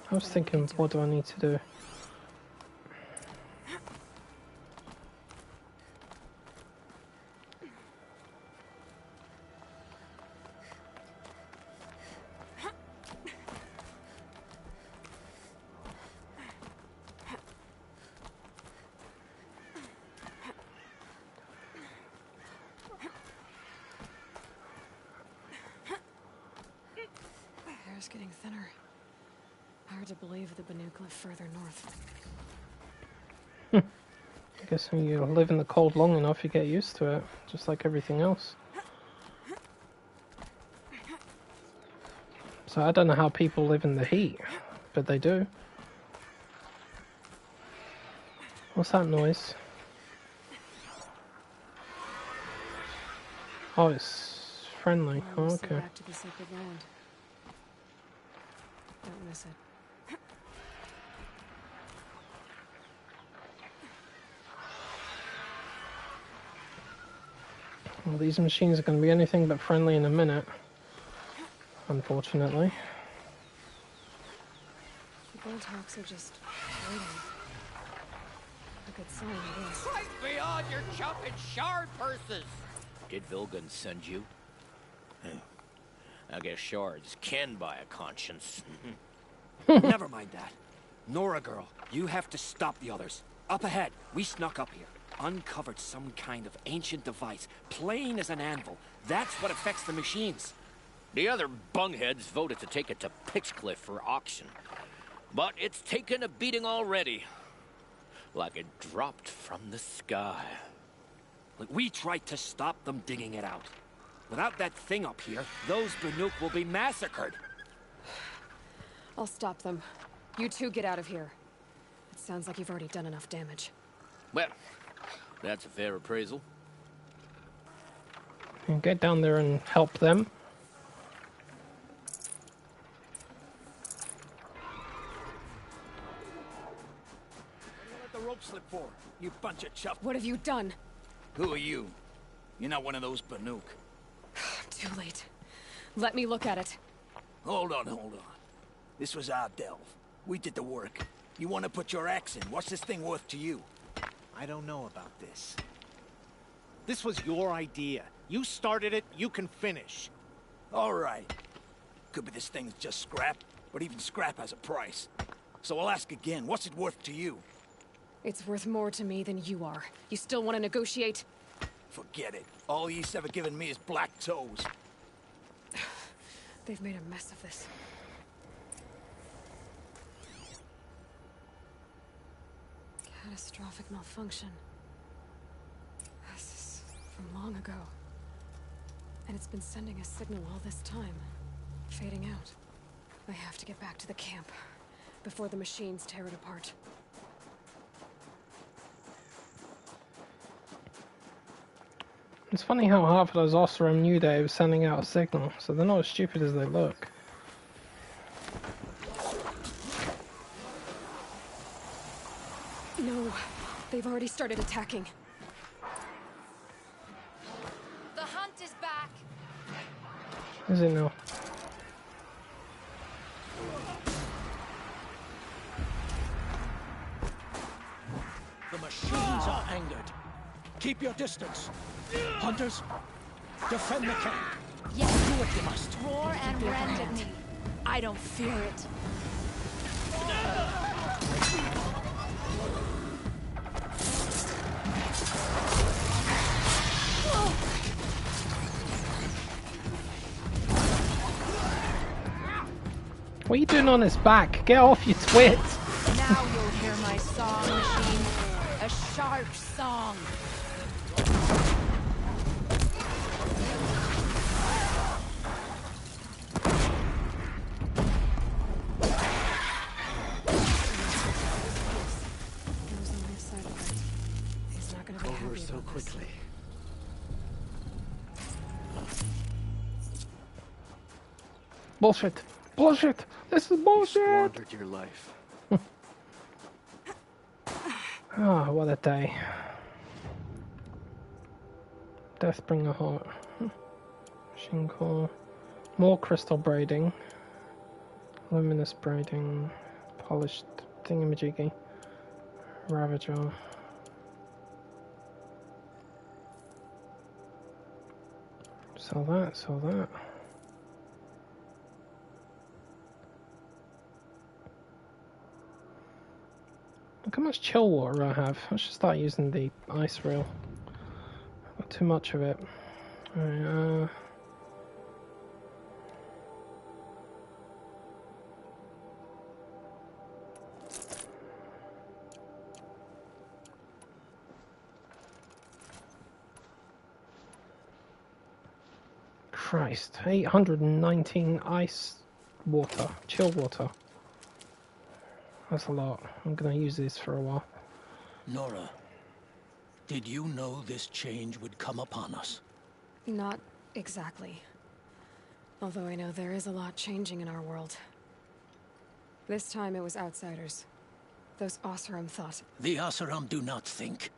I was thinking, what do I need to do?
Air's getting thinner. Hard to believe the Banuk live further north.
I guess when you live in the cold long enough, you get used to it, just like everything else. So I don't know how people live in the heat, but they do. What's that noise? Oh, it's friendly. Oh, okay.
Back to the sacred land. Don't miss it.
Well, these machines are going to be anything but friendly in a minute, unfortunately.
The Bolthawks are just waiting. A good sign, I guess.
Right beyond your chopping shard purses! Did Vilgun send you? I guess shards can buy a conscience.
Never mind that. Nora girl, you have to stop the others. Up ahead, we snuck up here. Uncovered some kind of ancient device, plain as an anvil. That's what affects the machines.
The other bungheads voted to take it to Pitchcliff for auction. But it's taken a beating already. Like it dropped from the sky.
Like we tried to stop them digging it out. Without that thing up here, those Banuk will be massacred.
I'll stop them. You two get out of here. It sounds like you've already done enough damage.
Well, that's a fair appraisal.
And get down there and help them.
Let the rope slip for, you bunch of chuff.
What have you done?
Who are you? You're not one of those Banuk.
Too late. Let me look at it.
Hold on. This was our delve. We did the work. You want to put your axe in? What's this thing worth to you?
I don't know about this. This was your idea. You started it, you can finish.
All right. Could be this thing's just scrap, but even scrap has a price. So I'll ask again, what's it worth to you?
It's worth more to me than you are. You still want to negotiate?
Forget it. All you've ever given me is black toes.
They've made a mess of this. Catastrophic malfunction. This is from long ago. And it's been sending a signal all this time. Fading out. I have to get back to the camp before the machines tear it apart.
It's funny how half of those Oseram knew they were sending out a signal, so they're not as stupid as they look.
No, they've already started attacking.
The hunt is back.
Is it now?
The machines are angered. Keep your distance. Hunters, defend the camp.
Yes,
Do what you must.
roar and rend at me.
I don't fear it.
What are you doing on his back? Get off, you twit!
Now you'll hear my song, machine. A sharp song.
Over so quickly.
Bullshit! Bullshit! This is bullshit!
You squandered your life.
Oh, what a day. Deathbringer Heart. Machine core. More crystal braiding. Luminous braiding. Polished thingamajiggy. Ravager. Sell that, sell that. Look how much chill water I have. I should start using the ice reel. Got too much of it. Alright, Christ, 819 ice water, chill water. That's a lot. I'm gonna use this for a while.
Nora, did you know this change would come upon us?
Not exactly. Although I know there is a lot changing in our world. This time it was outsiders. Those Oseram thought.
The Oseram do not think.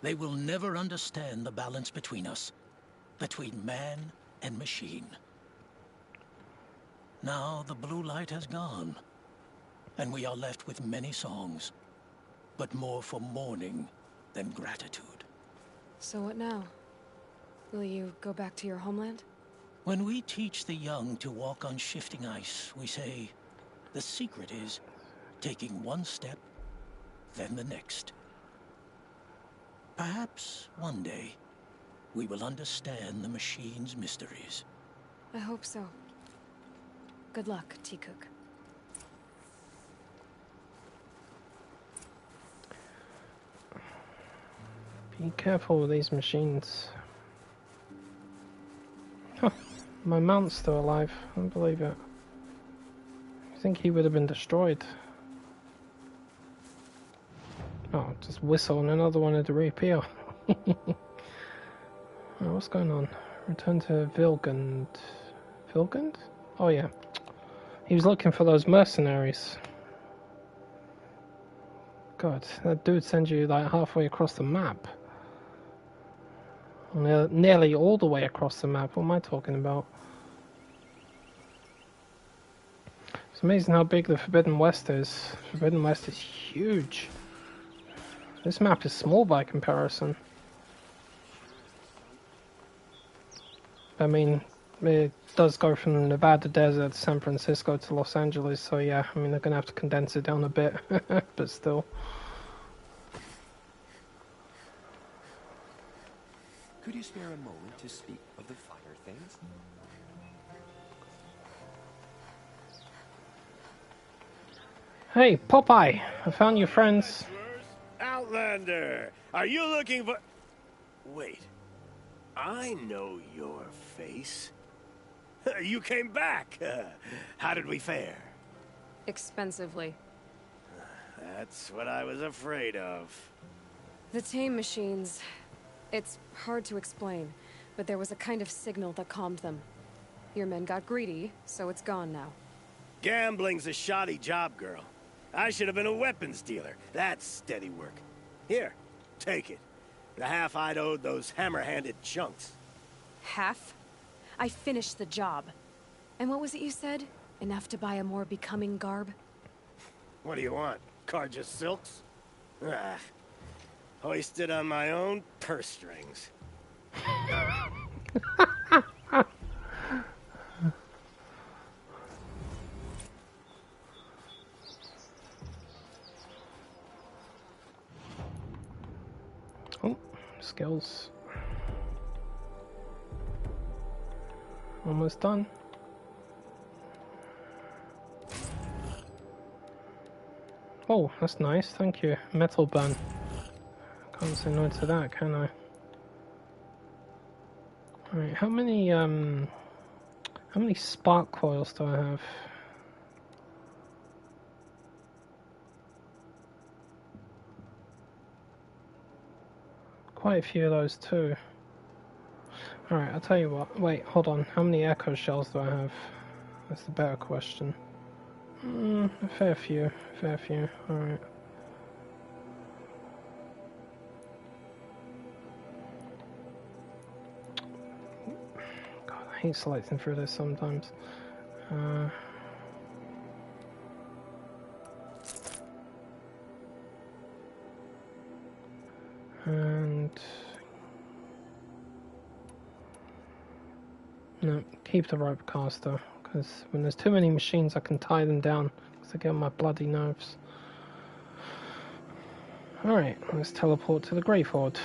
They will never understand the balance between us. Between man and machine. Now the blue light has gone, and we are left with many songs, but more for mourning than gratitude.
So what now? Will you go back to your homeland?
When we teach the young to walk on shifting ice, we say, the secret is taking one step, then the next. Perhaps one day, we will understand the machine's mysteries.
I hope so. Good luck, T-Cook.
Be careful with these machines. Huh, my mount's still alive. I don't believe it. I think he would have been destroyed. Oh, just whistle and another one had to reappear. Oh, what's going on? Return to Vilgund. Vilgund? Oh yeah. He was looking for those mercenaries. God, that dude sends you like halfway across the map. Nearly all the way across the map. What am I talking about? It's amazing how big the Forbidden West is. Forbidden West is huge. This map is small by comparison. I mean, it does go from the Nevada desert to San Francisco to Los Angeles, so yeah, I mean, they're going to have to condense it down a bit, but still.
Could you spare a moment to speak of the finer things?
Hey, Popeye! I found your friends.
Outlander! Are you looking for... Wait. I know your face. You came back. How did we fare?
Expensively.
That's what I was afraid of.
The tame machines. It's hard to explain, but there was a kind of signal that calmed them. Your men got greedy, so it's gone now.
Gambling's a shoddy job, girl. I should have been a weapons dealer. That's steady work. Here, take it. The half I'd owed those hammer-handed chunks.
Half? I finished the job. And what was it you said? Enough to buy a more becoming garb?
What do you want? Carja silks? Ah, hoisted on my own purse strings.
Oh, skills. Almost done. Oh, that's nice, thank you. Metal burn. Can't say no to that, can I? Alright, how many spark coils do I have? Quite a few of those too. Alright, I'll tell you what. Wait, hold on. How many echo shells do I have? That's the better question. A fair few. Fair few. Alright. God, I hate selecting through this sometimes. And no, keep the rope caster, because when there's too many machines I can tie them down, because I get on my bloody nerves. Alright, let's teleport to the Grave Horde.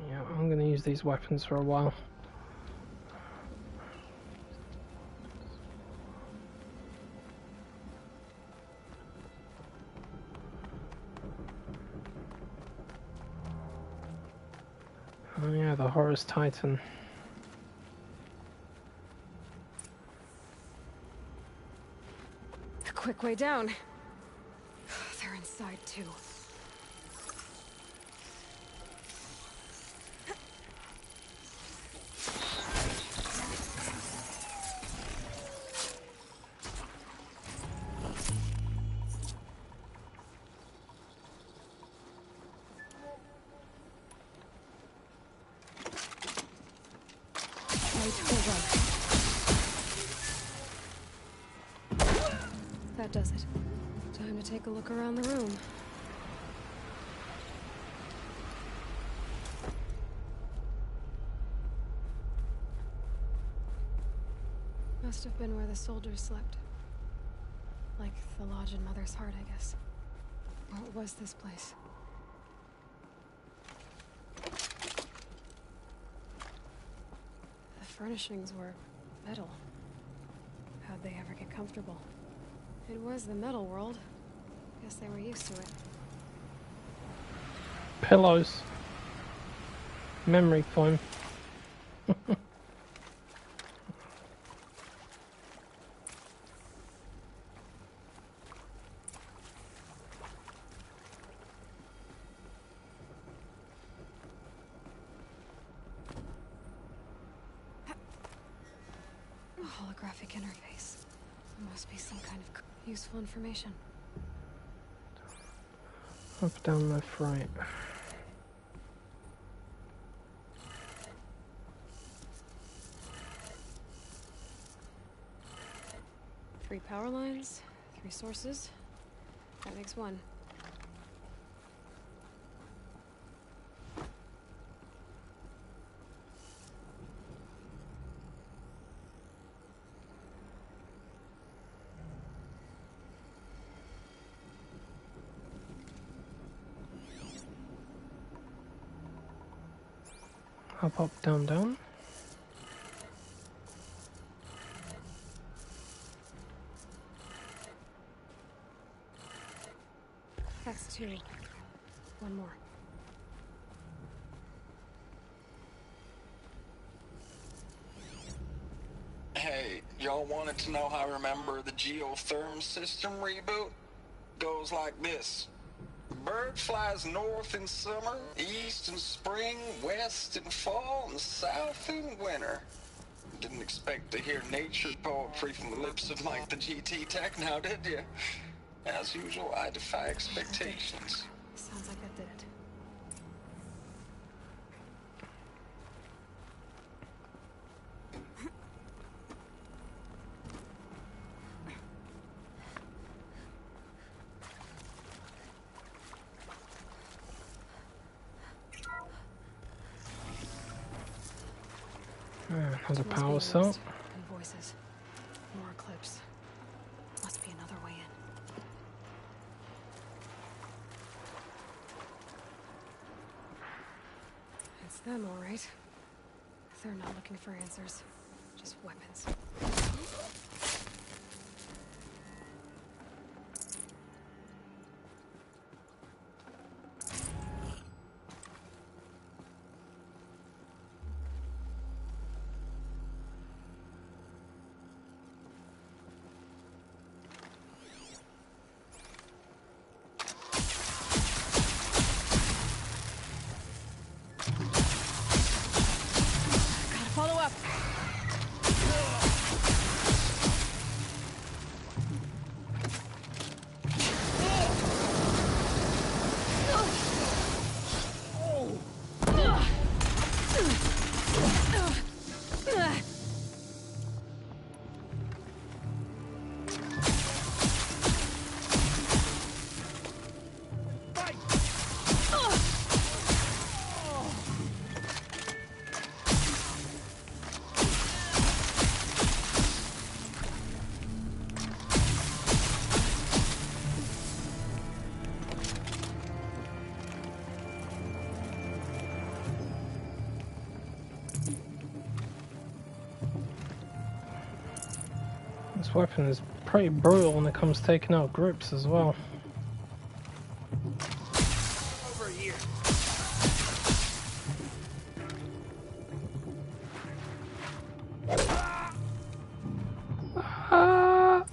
Yeah, I'm going to use these weapons for a while. Oh yeah, the Horus Titan.
A quick way down. They're inside too. That does it. Time to take a look around the room. Must have been where the soldiers slept. Like the lodge in Mother's Heart, I guess. What was this place? The furnishings were metal. How'd they ever get comfortable? It was the metal world. Guess they were used to it.
Pillows. Memory foam.
holographic interface. Must be some kind of useful information.
Up, down, left, right.
Three power lines, 3 sources. That makes 1.
Up, down, down.
That's 2. 1 more.
Hey, y'all wanted to know how I remember the geotherm system reboot? Goes like this. Bird flies north in summer, east in spring, west in fall, and south in winter. Didn't expect to hear nature poetry from the lips of Mike the GT Tech now, did you? As usual, I defy expectations.
Sounds like that did it.
Has a power cell.
And voices. More clips. Must be another way in. It's them, all right. They're not looking for answers, just weapons. Follow up.
This weapon is pretty brutal when it comes to taking out groups as well.
Over here.
Ah!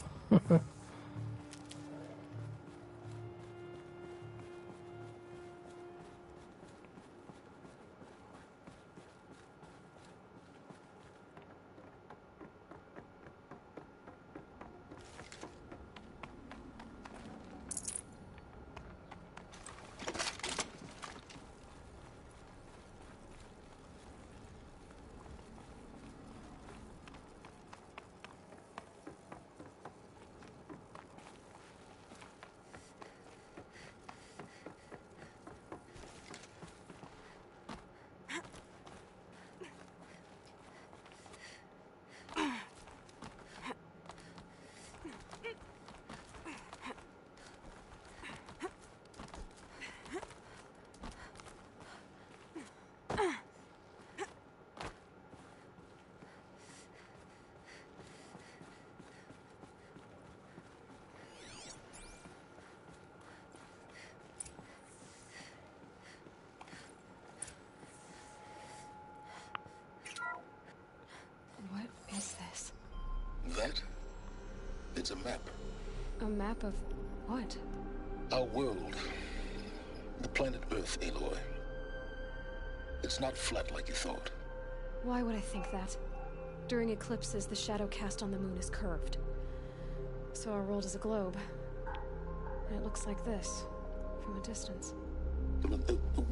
What is this?
That? It's a map.
A map of what?
Our world. The planet Earth, Aloy. It's not flat like you thought.
Why would I think that? During eclipses, the shadow cast on the moon is curved. So our world is a globe. And it looks like this, from a distance.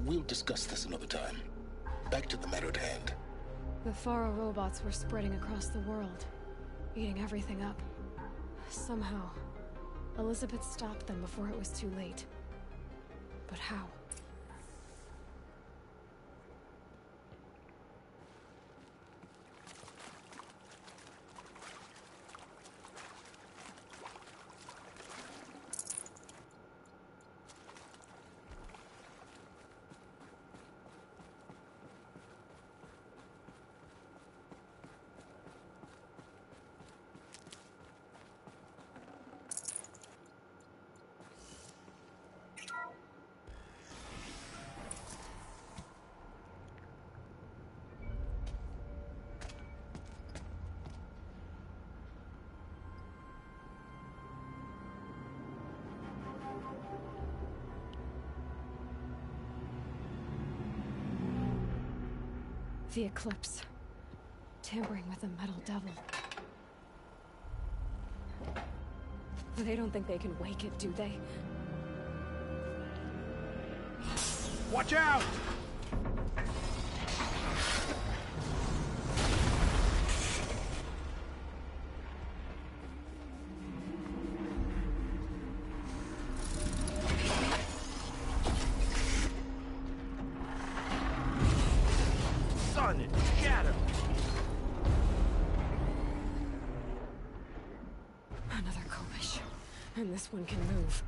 We'll discuss this another time. Back to the matter at hand.
The Faro robots were spreading across the world, eating everything up. Somehow, Elizabeth stopped them before it was too late. But how? The eclipse. Tampering with the metal devil. They don't think they can wake it, do they?
Watch out!
Sun and shadow.
Another Kobish. And this one can move.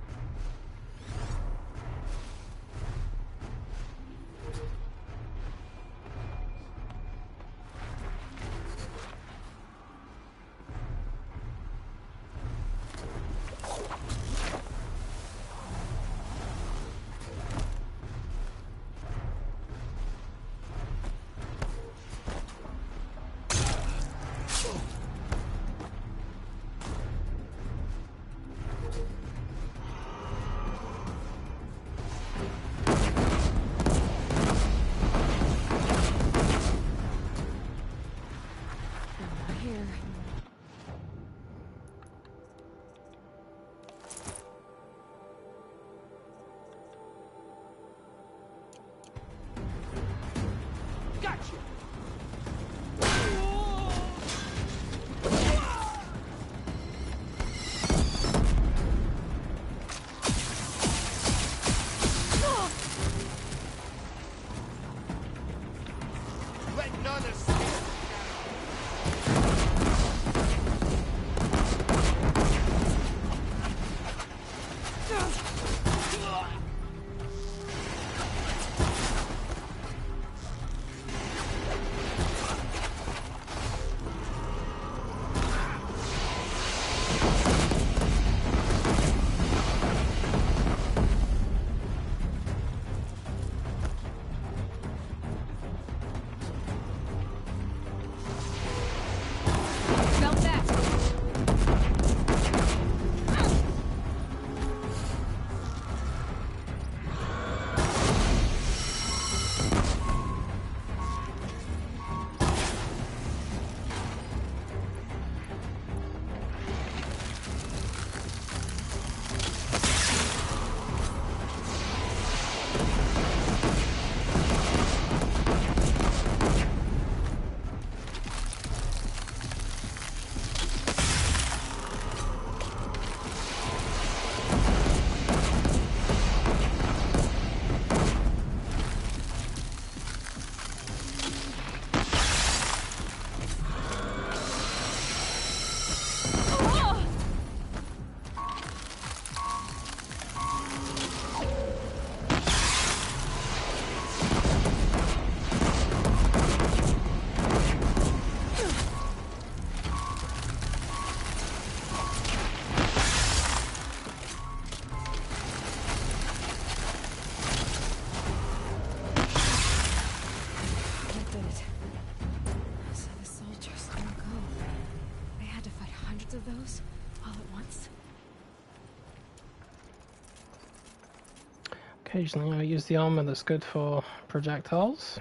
Occasionally I use the armor that's good for projectiles.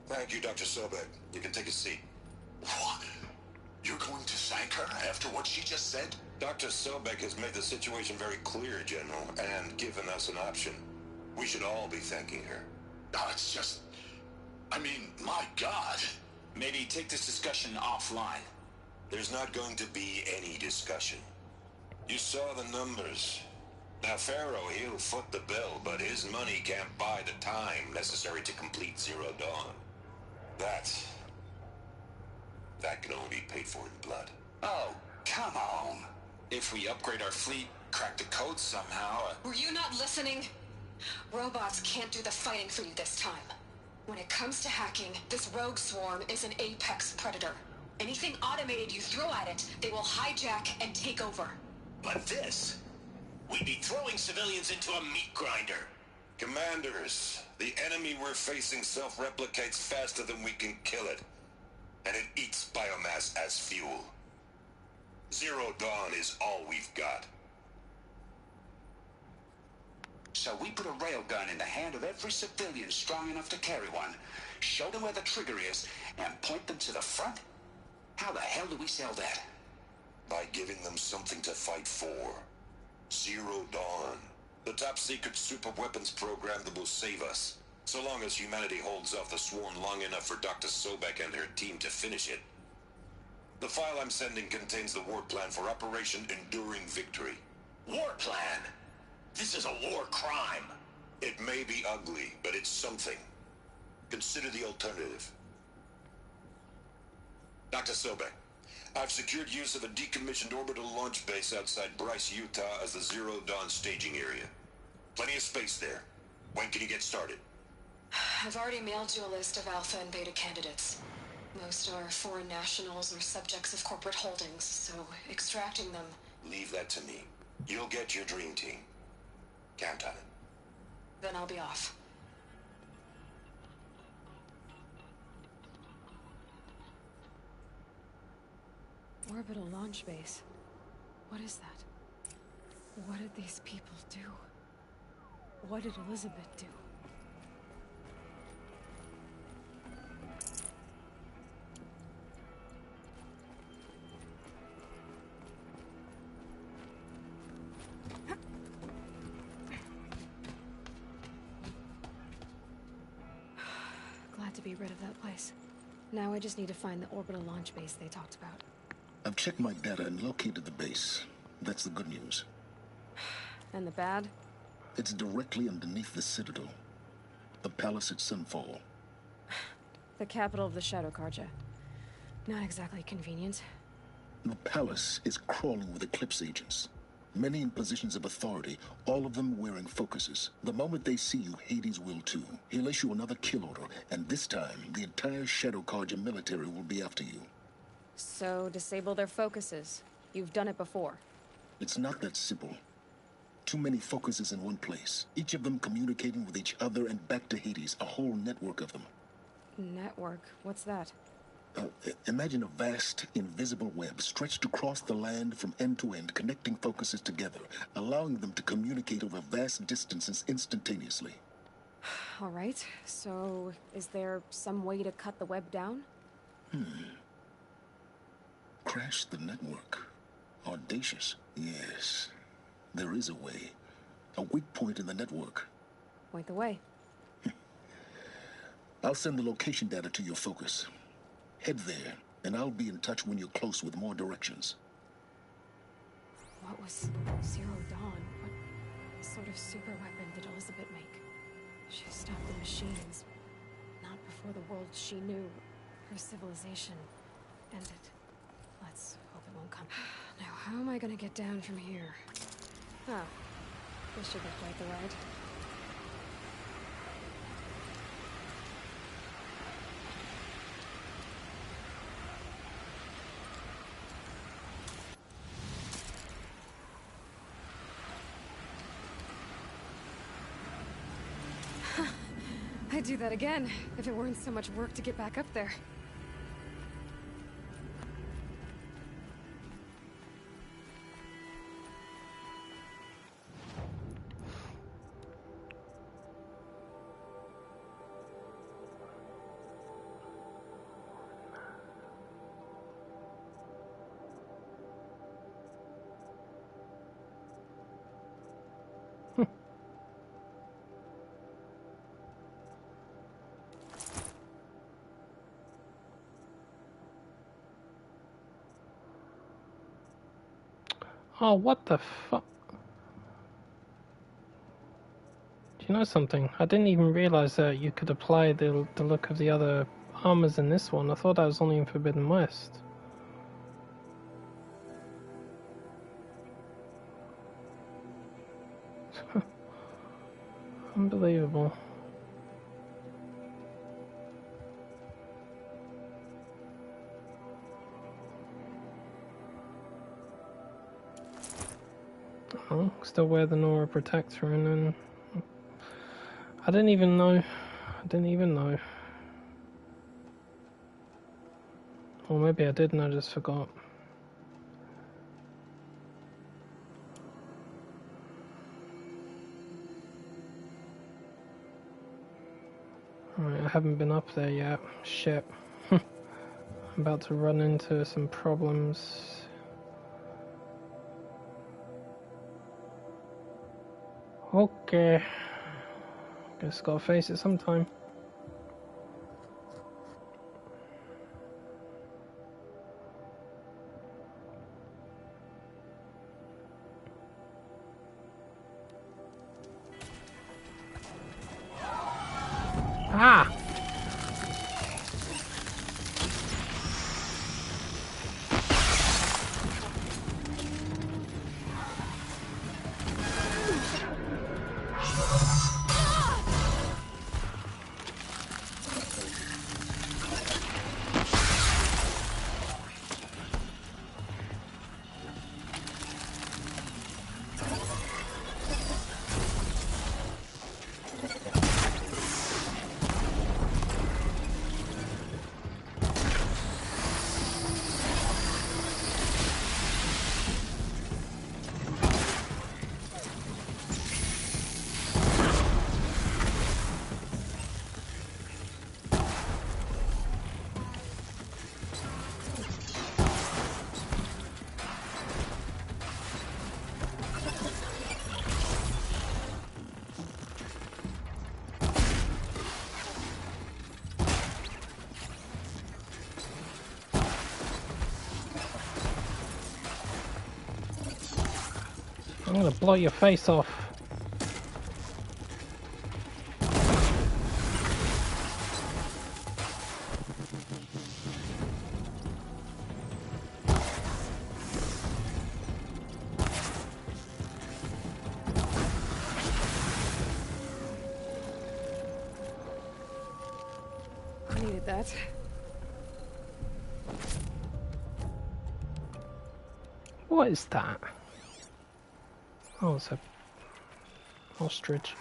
Thank you, Dr. Sobek. You can take a seat.
What? You're going to thank her after what she just said?
Dr. Sobek has made the situation very clear, General, and given us an option. We should all be thanking her.
Oh, it's just... I mean, my God.
Maybe take this discussion offline.
There's not going to be any discussion. You saw the numbers. Now, Pharaoh, he'll foot the bill, but his money can't buy the time necessary to complete Zero Dawn. That can only be paid for in blood.
Oh, come on. If we upgrade our fleet, crack the code somehow...
Were you not listening? Robots can't do the fighting for you this time. When it comes to hacking, this rogue swarm is an apex predator. Anything automated you throw at it, they will hijack and take over.
But this... We'd be throwing civilians into a meat grinder.
Commanders, the enemy we're facing self-replicates faster than we can kill it. And it eats biomass as fuel. Zero Dawn is all we've got.
So we put a railgun in the hand of every civilian strong enough to carry one, show them where the trigger is, and point them to the front? How the hell do we sell that?
By giving them something to fight for. Zero Dawn. The top-secret super-weapons program that will save us. So long as humanity holds off the swarm long enough for Dr. Sobek and her team to finish it. The file I'm sending contains the war plan for Operation Enduring Victory.
War plan? This is a war crime.
It may be ugly, but it's something. Consider the alternative. Dr. Sobek, I've secured use of a decommissioned orbital launch base outside Bryce, Utah as the Zero Dawn staging area. Plenty of space there. When can you get started?
I've already mailed you a list of alpha and beta candidates. Most are foreign nationals or subjects of corporate holdings, so extracting them...
Leave that to me. You'll get your dream team. Count on it.
Then I'll be off. Orbital launch base. What is that? What did these people do? What did Elizabeth do? Glad to be rid of that place. Now I just need to find the orbital launch base they talked about.
I've checked my data and located the base. That's the good news.
And the bad?
It's directly underneath the Citadel. The palace at Sunfall.
The capital of the Shadow Carja. Not exactly convenient.
The palace is crawling with Eclipse agents. Many in positions of authority, all of them wearing focuses. The moment they see you, Hades will too. He'll issue another kill order, and this time, the entire Shadow Carja military will be after you.
So, disable their focuses. You've done it before.
It's not that simple. Too many focuses in one place, each of them communicating with each other and back to Hades, a whole network of them.
Network? What's that?
Imagine a vast, invisible web stretched across the land from end to end, connecting focuses together, allowing them to communicate over vast distances instantaneously.
All right, so is there some way to cut the web down?
Crash the network. Audacious. Yes, there is a way. A weak point in the network.
Point the way.
I'll send the location data to your focus. Head there, and I'll be in touch when you're close with more directions.
What was Zero Dawn? What sort of super weapon did Elizabeth make? She stopped the machines. Not before the world she knew, her civilization, ended. Let's hope it won't come. Now, how am I gonna get down from here? Oh, this should be quite the ride. I'd do that again, if it weren't so much work to get back up there.
Oh, what the fuck? Do you know something? I didn't even realize that you could apply the look of the other armors in this one. I thought that was only in Forbidden West. Unbelievable. Oh, still wear the Nora Protector, and then I didn't even know. I didn't even know. Or maybe I did and I just forgot. Alright, I haven't been up there yet. Shit. I'm about to run into some problems. Okay. Guess gotta face it sometime. Ah! I'm gonna blow your face off.
I needed that.
What is that? Oh, it's a ostrich.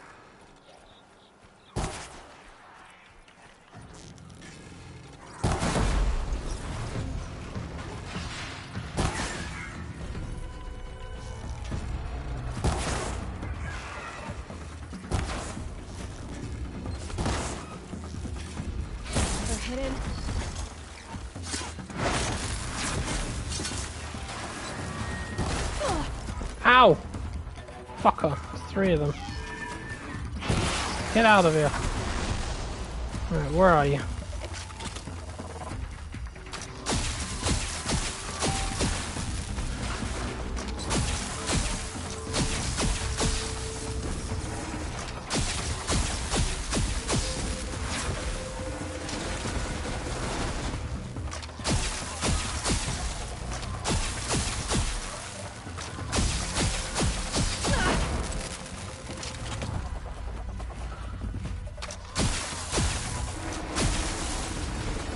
They're hidden.
Ow! Fucker. There's 3 of them. Get out of here. Alright, where are you?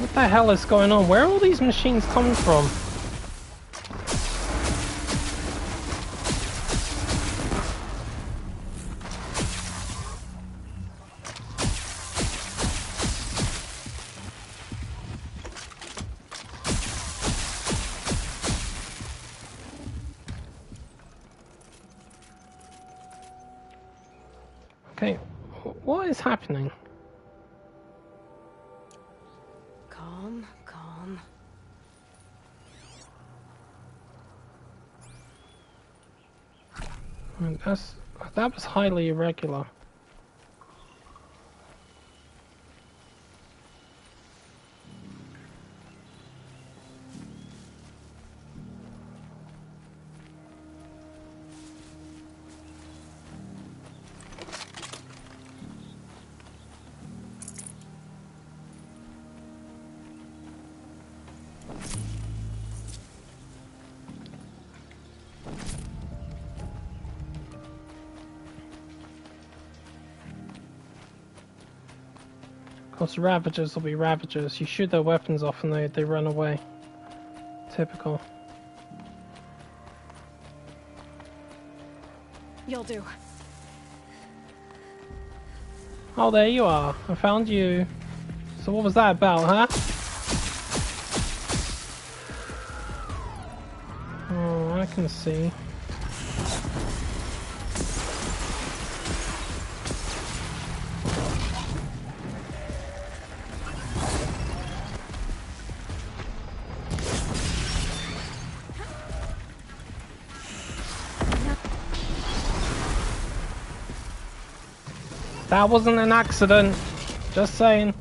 What the hell is going on? Where are all these machines coming from? Okay, what is happening?
Calm, calm.
That was highly irregular. What's Ravagers will be Ravagers. You shoot their weapons off and they run away. Typical.
You'll do.
Oh, there you are. I found you. So what was that about, huh? Oh, I can see. That wasn't an accident. Just saying.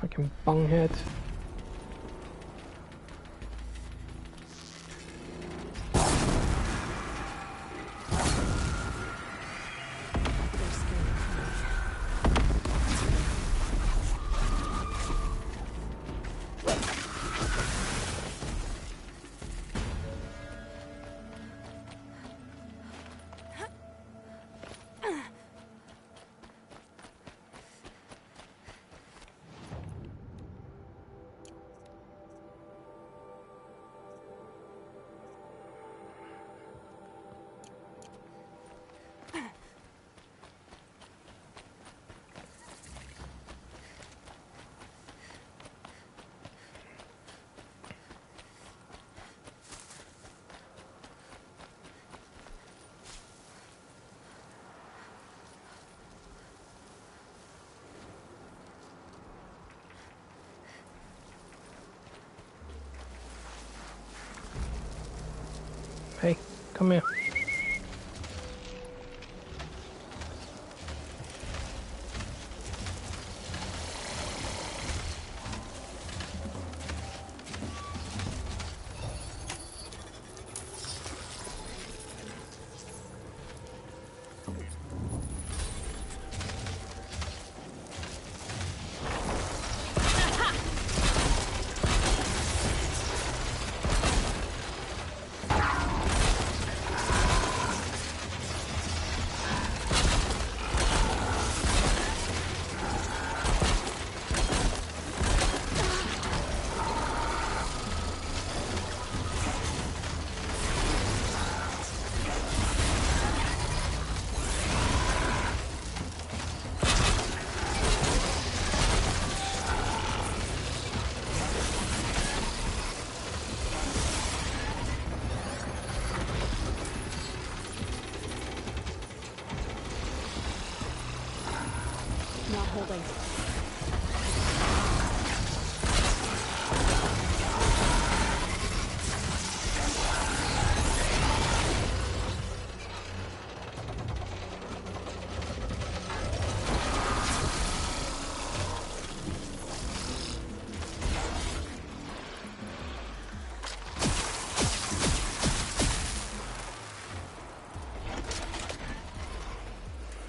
Fucking bunghead. Hey, come here.
Not holding.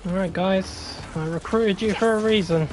Alright guys, I recruited you for a reason.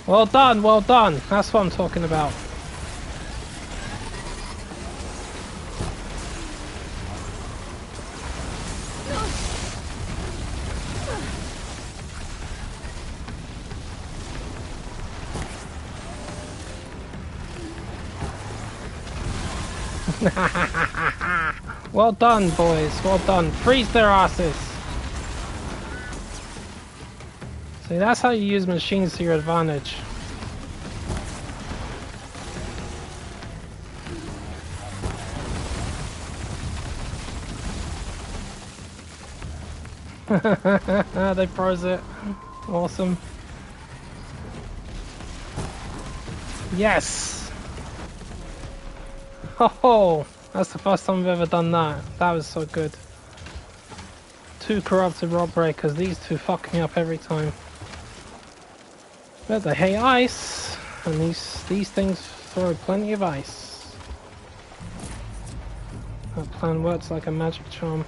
Well done, well done. That's what I'm talking about. Well done, boys. Well done. Freeze their asses. See, that's how you use machines to your advantage. They froze it. Awesome. Yes! Oh, that's the first time I've ever done that. That was so good. 2 corrupted rock breakers. These two fuck me up every time. But they hate ice, and these things throw plenty of ice. That plan works like a magic charm.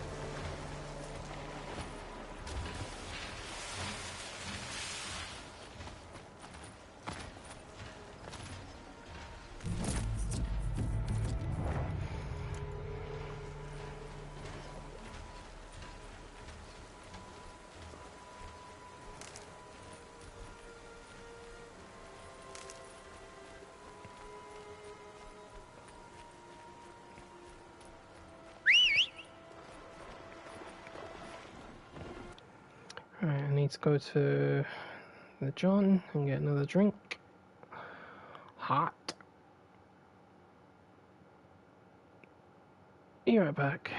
Alright, I need to go to the John and get another drink. Hot. Be right back.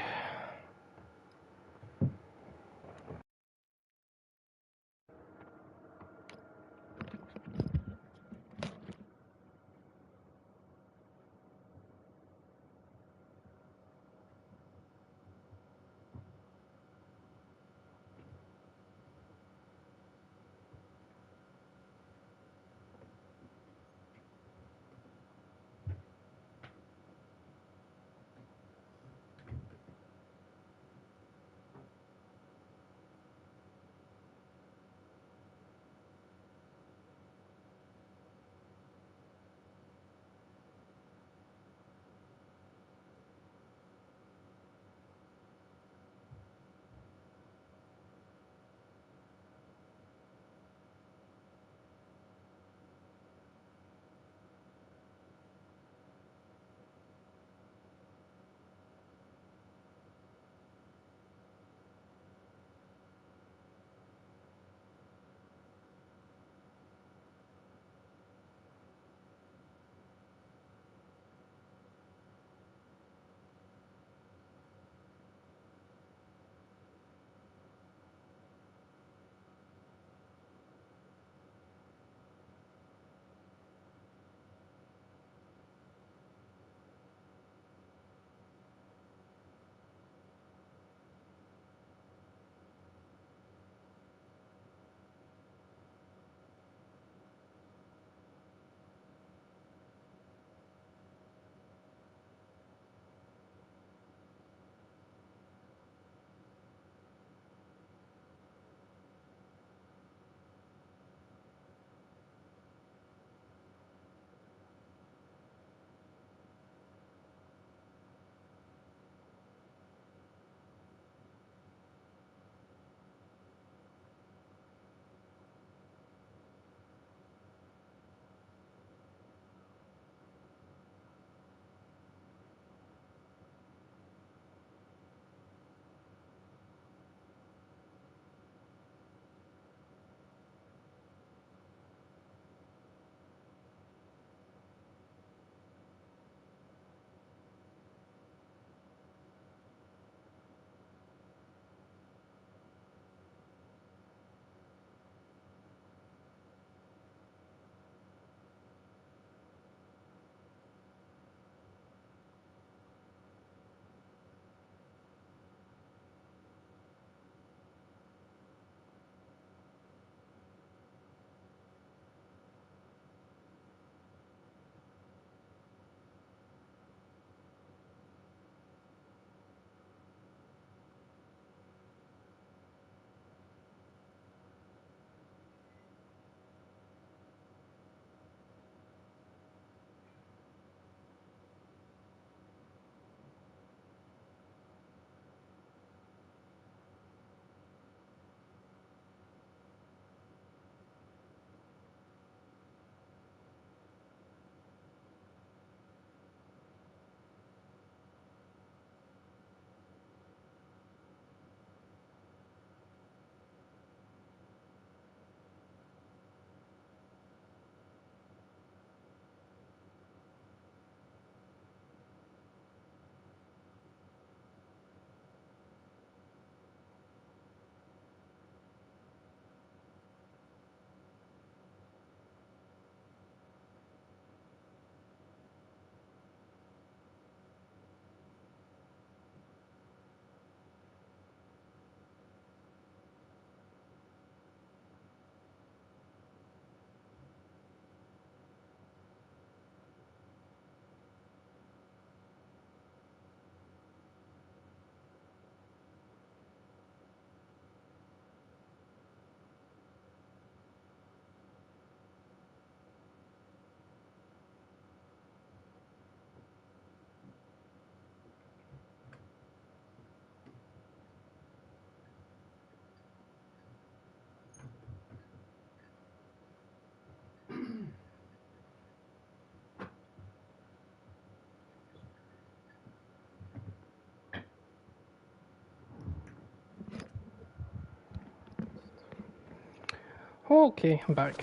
Okay, I'm back.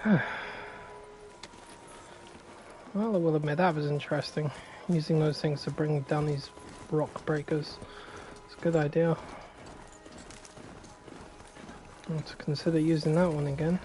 Well, I will admit that was interesting. Using those things to bring down these rock breakers. It's a good idea. I'll have to consider using that one again.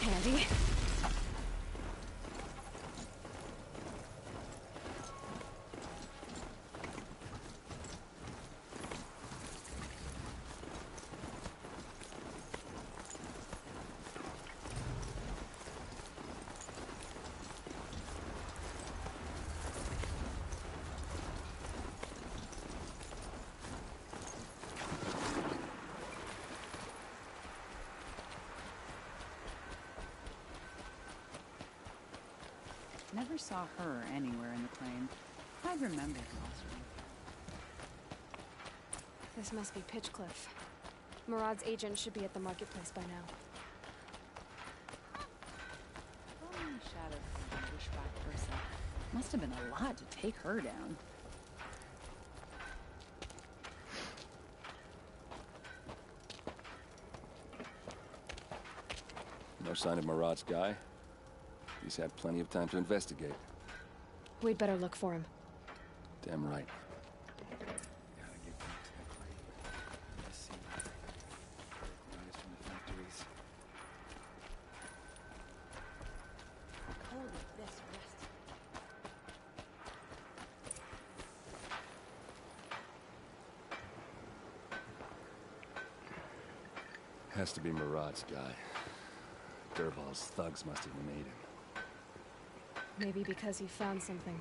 Handy.
Never saw her anywhere in the claim. I'd remember her last week.
This must be Pitchcliff. Murad's agent should be at the marketplace by now.
Following the shadow from the bushwhack person. Must have been a lot to take her down.
No sign of Murad's guy. He's had plenty of time to investigate.
We'd better look for him.
Damn right. Has to be Murad's guy. Dervahl's thugs must have made him.
Maybe because he found something.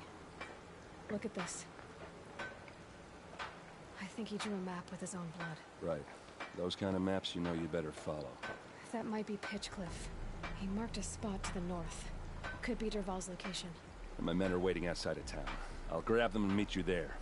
Look at this. I think he drew a map with his own blood.
Right. Those kind of maps you know you better follow.
That might be Pitchcliff. He marked a spot to the north. Could be Dervahl's location.
And my men are waiting outside of town. I'll grab them and meet you there.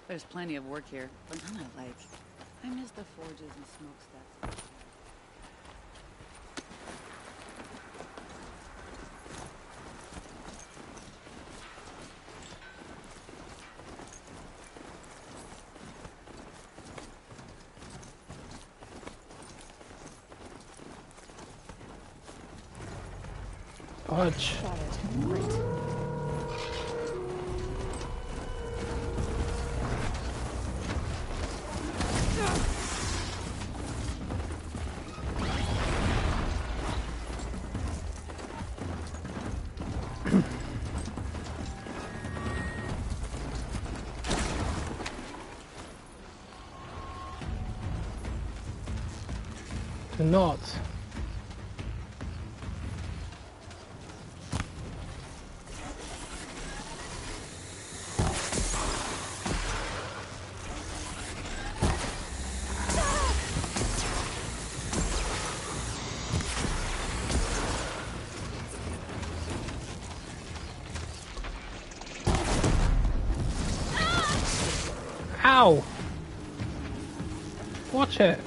There's plenty of work here, but none I like. I miss the forges and smokestacks.
Fudge.
Got it. Great.
Do not. Ow! Watch it.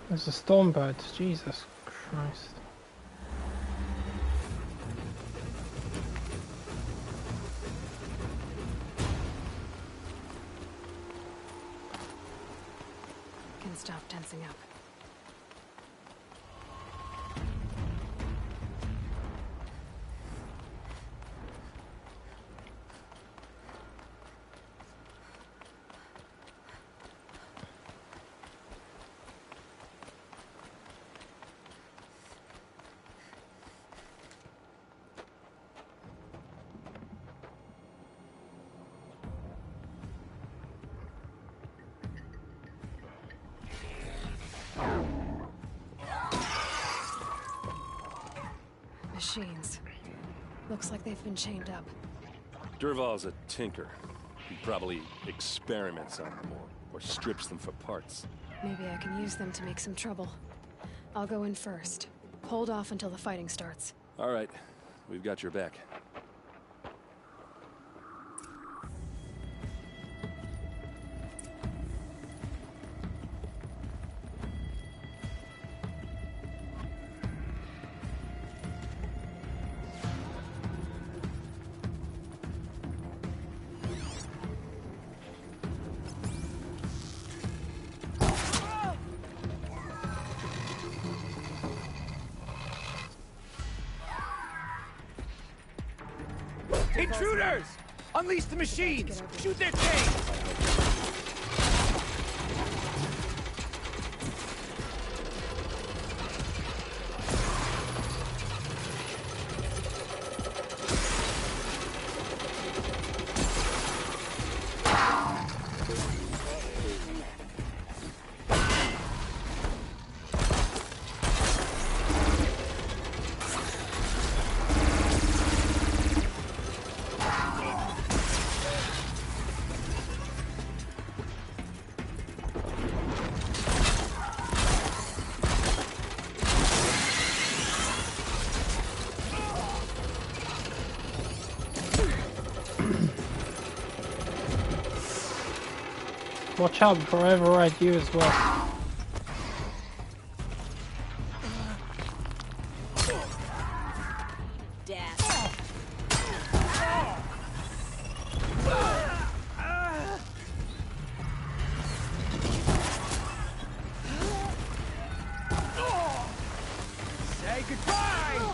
There's a stormbird. Jesus Christ.
Can stop tensing up. machines. Looks like they've been chained up.
Dervahl's a tinker. He probably experiments on them or strips them for parts.
Maybe I can use them to make some trouble. I'll go in first. Hold off until the fighting starts.
All right, we've got your back.
Intruders! Unleash the machines! Shoot their chains!
Watch out before I override you as well.
Say goodbye!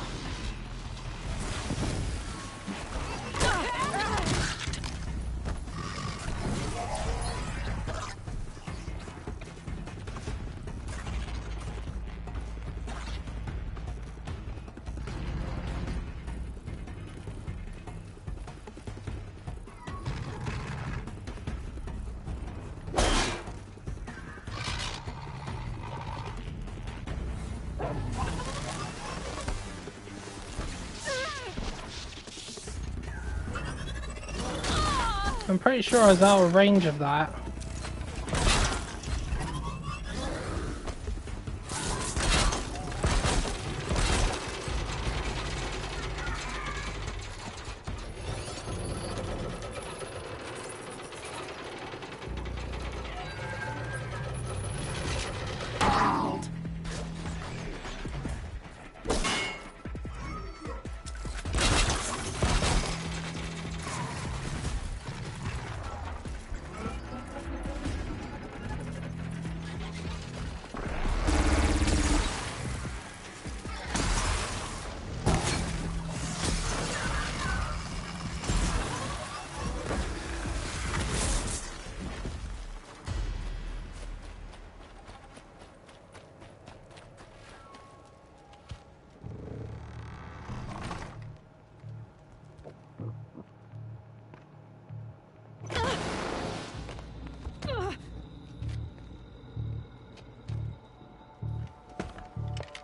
I'm pretty sure I was out of range of that.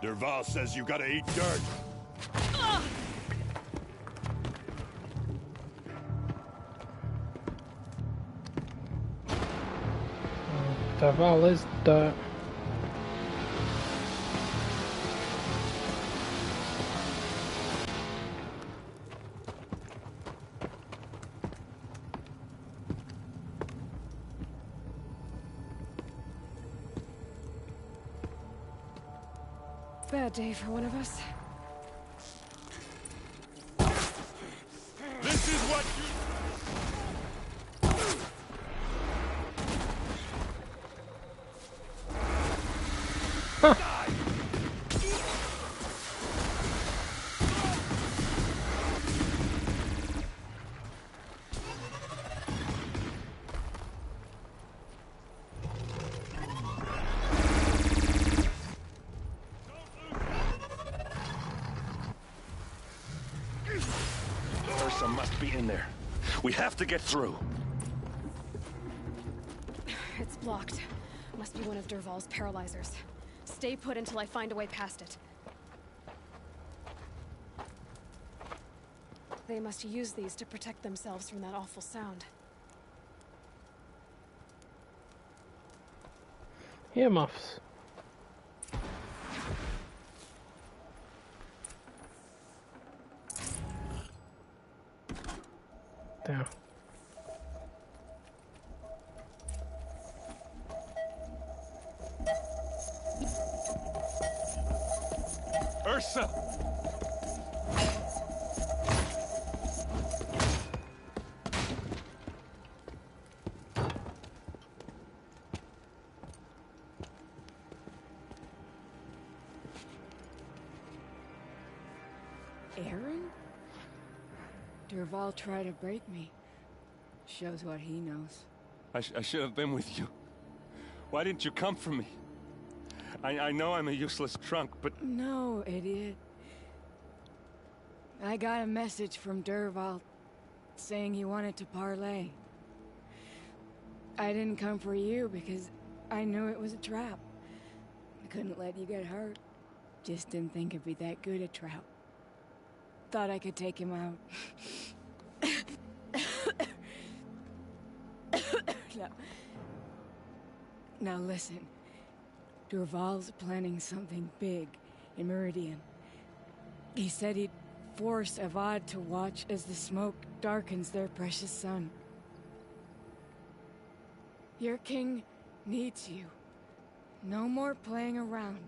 Dervahl says you gotta eat dirt.
Dervahl is dirt.
Bad day for one of us.
This is what Ursa must be in there. We have to get through.
It's blocked. Must be one of Dervahl's paralyzers. Stay put until I find a way past it. They must use these to protect themselves from that awful sound.
Earmuffs. There.
Ursa!
Aaron? Durval tried to break me. Shows what he knows.
I should have been with you. Why didn't you come for me? I know I'm a useless drunk, but...
No, idiot. I got a message from Durval saying he wanted to parlay. I didn't come for you because I knew it was a trap. I couldn't let you get hurt. Just didn't think it'd be that good a trap. Thought I could take him out. Now listen. Durval's planning something big in Meridian. He said he'd force Avad to watch as the smoke darkens their precious sun. Your king needs you. No more playing around.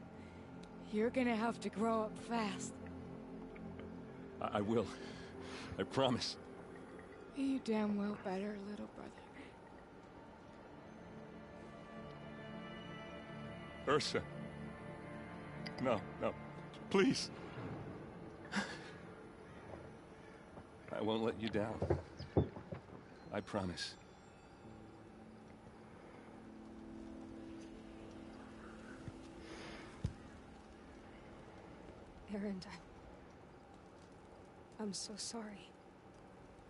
You're gonna have to grow up fast.
I will. I promise.
You damn well better, little brother.
Ursa. No, no. Please. I won't let you down. I promise.
Aaron, I'm so sorry.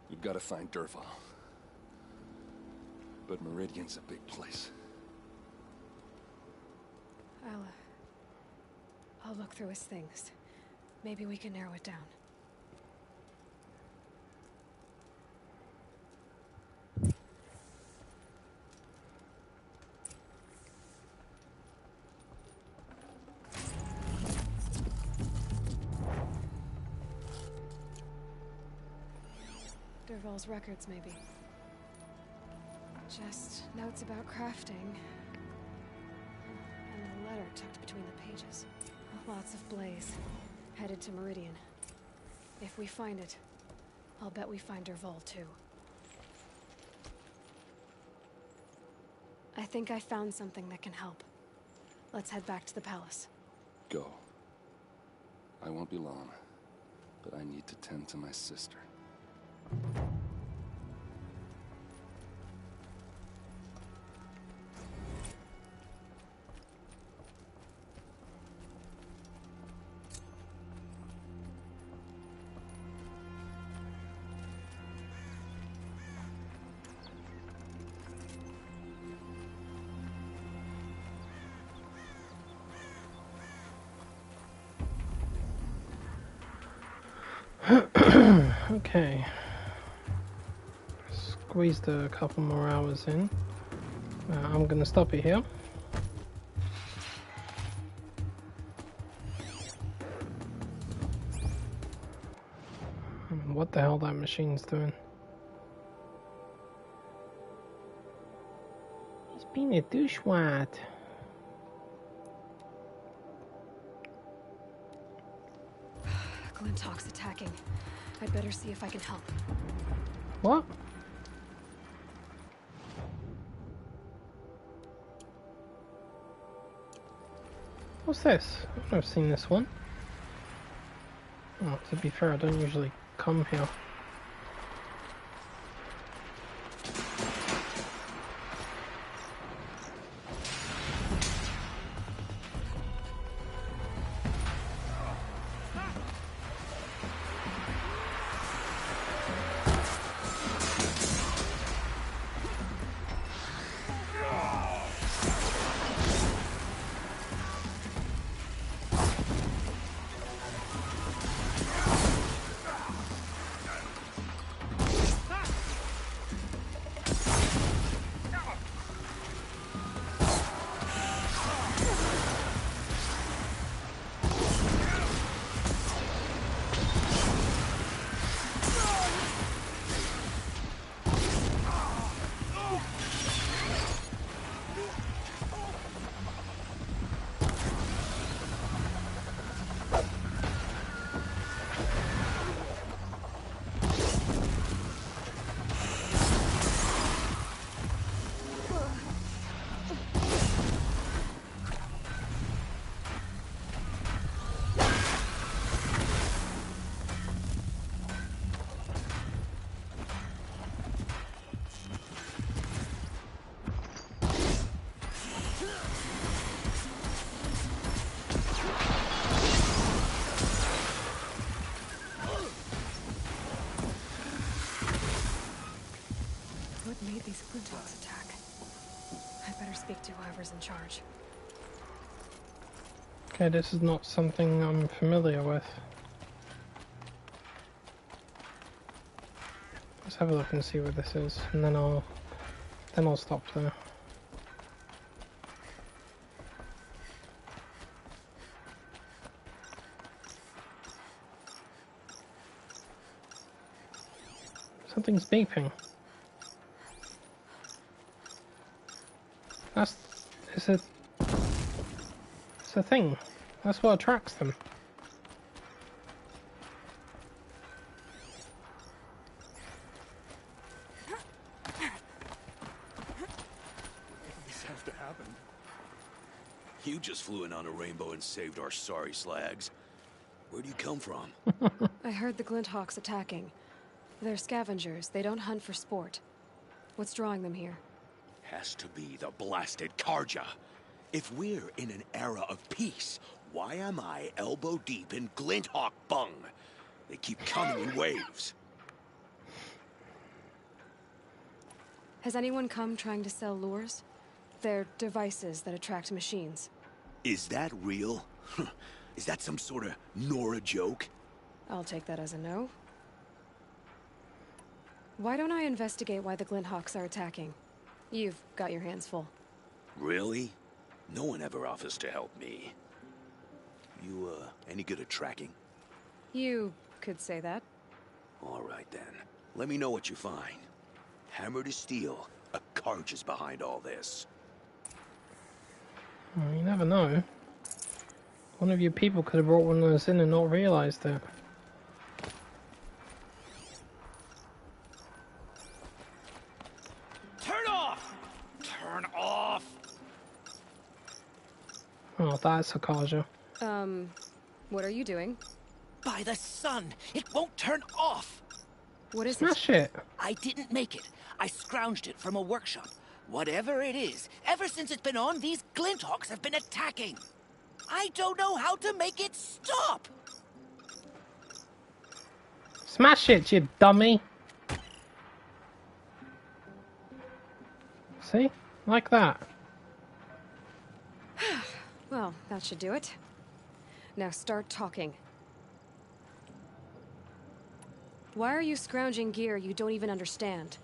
We've got to find Durval. But Meridian's a big place.
I'll look through his things. Maybe we can narrow it down. Durval's records, maybe. Just notes about crafting. And a letter tucked between the pages. Lots of blaze. Headed to Meridian. If we find it, I'll bet we find Durval too. I think I found something that can help. Let's head back to the palace.
Go. I won't be long, but I need to tend to my sister.
Okay. Squeezed a couple more hours in. I'm gonna stop it here. What the hell that machine's doing? He's being a douchewad.
Glintock's attacking. I'd better see if I can help.
What? What's this? I've never seen this one. Oh, to be fair, I don't usually come here.
What made these Glinthawks attack? I better speak to whoever's in charge.
Okay, this is not something I'm familiar with. Let's have a look and see what this is, and then I'll stop there. Something's beeping. It's a thing. That's what attracts them.
This has to happen. You just flew in on a rainbow and saved our sorry slags. Where do you come from?
I heard the Glinthawks attacking. They're scavengers. They don't hunt for sport. What's drawing them here?
Has to be the blasted Karja. If we're in an era of peace, why am I elbow deep in Glinthawk bung? They keep coming in waves.
Has anyone come trying to sell lures? They're devices that attract machines.
Is that real? Is that some sort of Nora joke?
I'll take that as a no. Why don't I investigate why the Glinthawks are attacking? You've got your hands full.
Really? No one ever offers to help me. You, any good at tracking?
You could say that.
All right, then. Let me know what you find. Hammer to steel, a Karja's behind all this.
Well, you never know. One of you people could have brought one of those in and not realized it.
Turn off! Turn off!
Oh, that's a Karja.
What are you doing?
By the sun, it won't turn off.
What is
Smash it?
I didn't make it. I scrounged it from a workshop. Whatever it is, ever since it's been on, these Glinthawks have been attacking. I don't know how to make it stop.
Smash it, you dummy! See? Like that.
Well, that should do it. Now start talking. Why are you scrounging gear you don't even understand?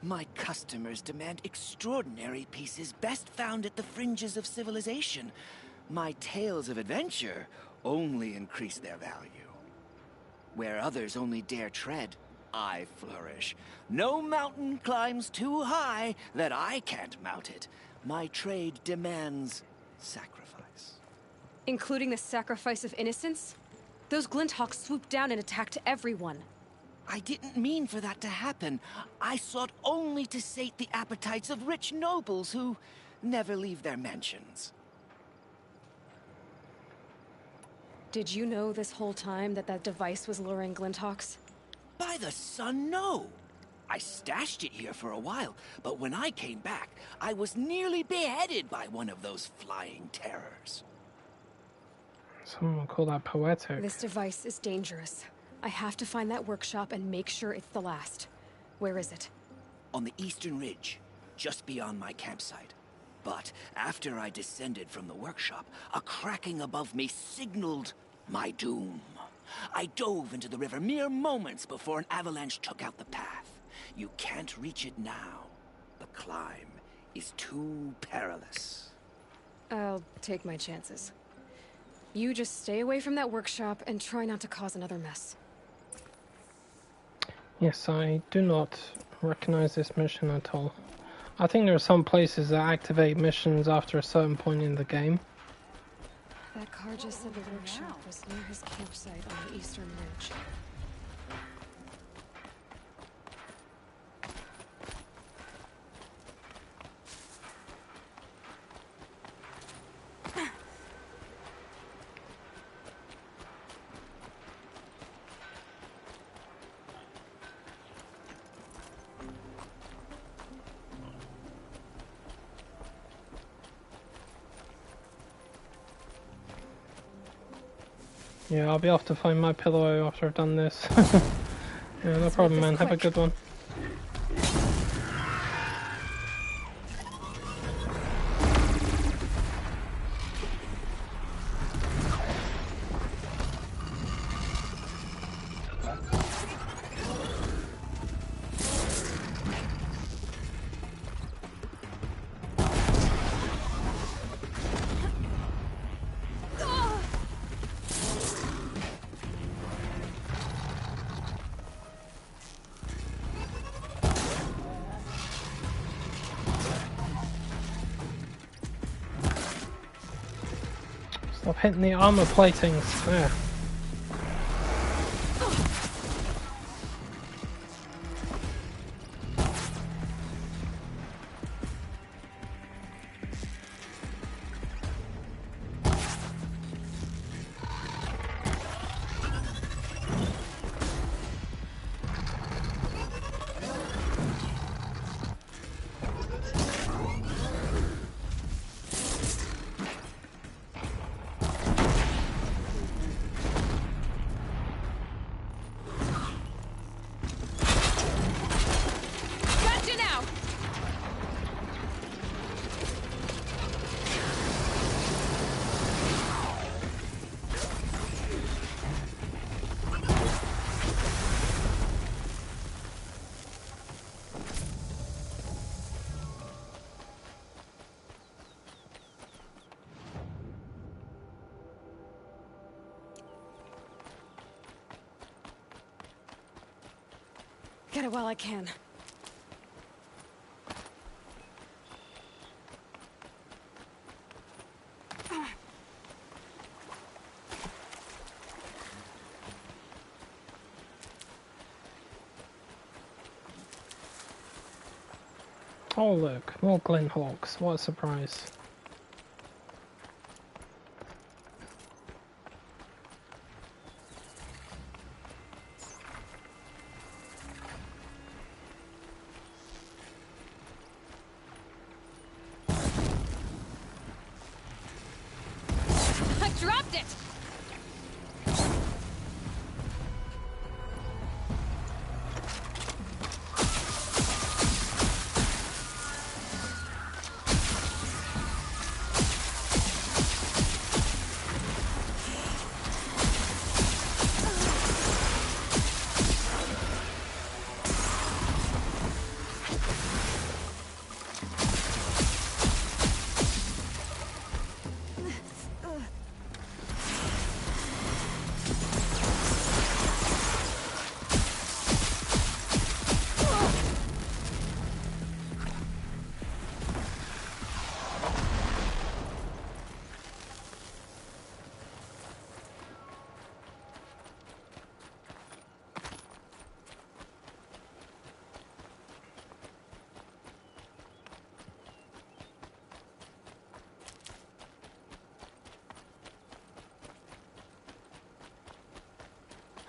My customers demand extraordinary pieces best found at the fringes of civilization. My tales of adventure only increase their value. Where others only dare tread, I flourish. No mountain climbs too high that I can't mount it. My trade demands sacrifice.
Including the sacrifice of innocence? Those Glinthawks swooped down and attacked everyone.
I didn't mean for that to happen. I sought only to sate the appetites of rich nobles who never leave their mansions.
Did you know this whole time that device was luring Glinthawks?
By the sun, no. I stashed it here for a while, but when I came back, I was nearly beheaded by one of those flying terrors.
Someone will call that poetic.
This device is dangerous. I have to find that workshop and make sure it's the last. Where is it?
On the eastern ridge, just beyond my campsite. But after I descended from the workshop, a cracking above me signaled my doom. I dove into the river mere moments before an avalanche took out the path. You can't reach it now. The climb is too perilous.
I'll take my chances. You just stay away from that workshop and try not to cause another mess.
Yes, I do not recognize this mission at all. I think there are some places that activate missions after a certain point in the game.
That car just said the workshop was near his campsite on the eastern ridge.
Yeah, I'll be off to find my pillow after I've done this. Yeah, no problem, man. Have a good one. Stop hitting the armor platings. There.
Gotcha now! Get it while I can.
Oh look, more Glenhawks. What a surprise.
I dropped it!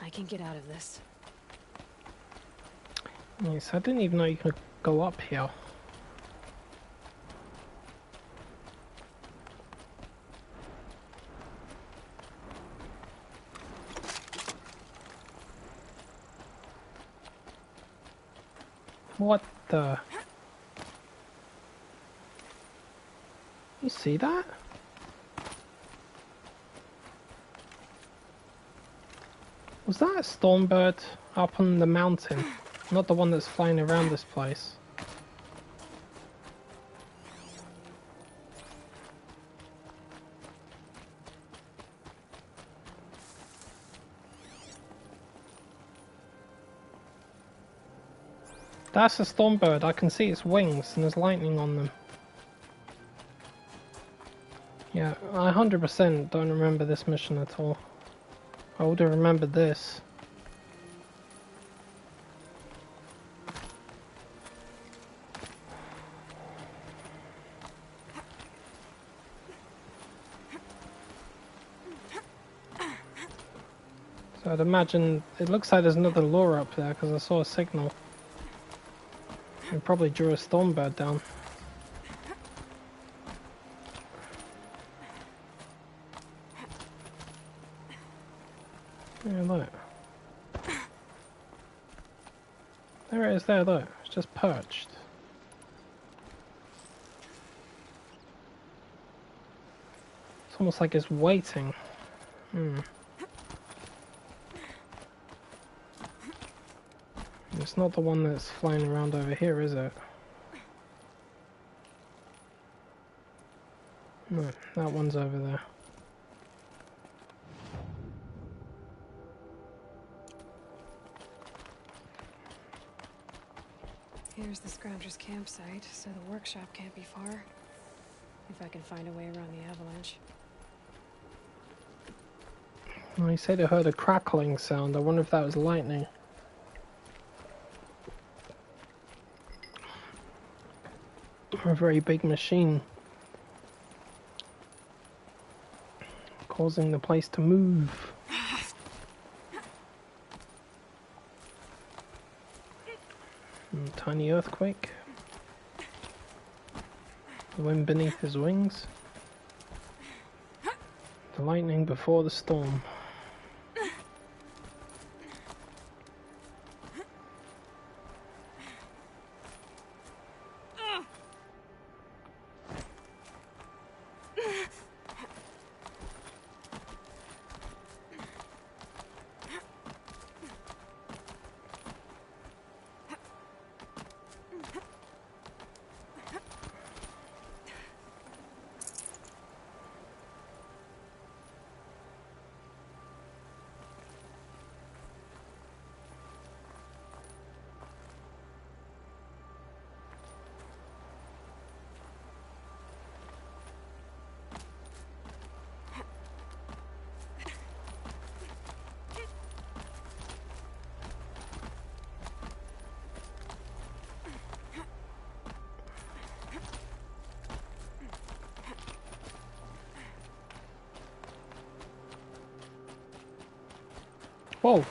I can get out of this.
Yes, I didn't even know you could go up here. What the? You see that? Was that a stormbird up on the mountain? Not the one that's flying around this place. That's a stormbird. I can see its wings and there's lightning on them. Yeah, I 100% don't remember this mission at all. I would have remembered this. So I'd imagine it looks like there's another lure up there because I saw a signal. It probably drew a stormbird down. Yeah, look. There it is there, look. It's just perched. It's almost like it's waiting. It's not the one that's flying around over here, is it? No, that one's over there.
Here's the Scrounger's campsite, so the workshop can't be far. If I can find a way around the avalanche.
Well, he said he heard a crackling sound. I wonder if that was lightning. Or a very big machine. Causing the place to move. Tiny earthquake. The wind beneath his wings. The lightning before the storm. Whoa.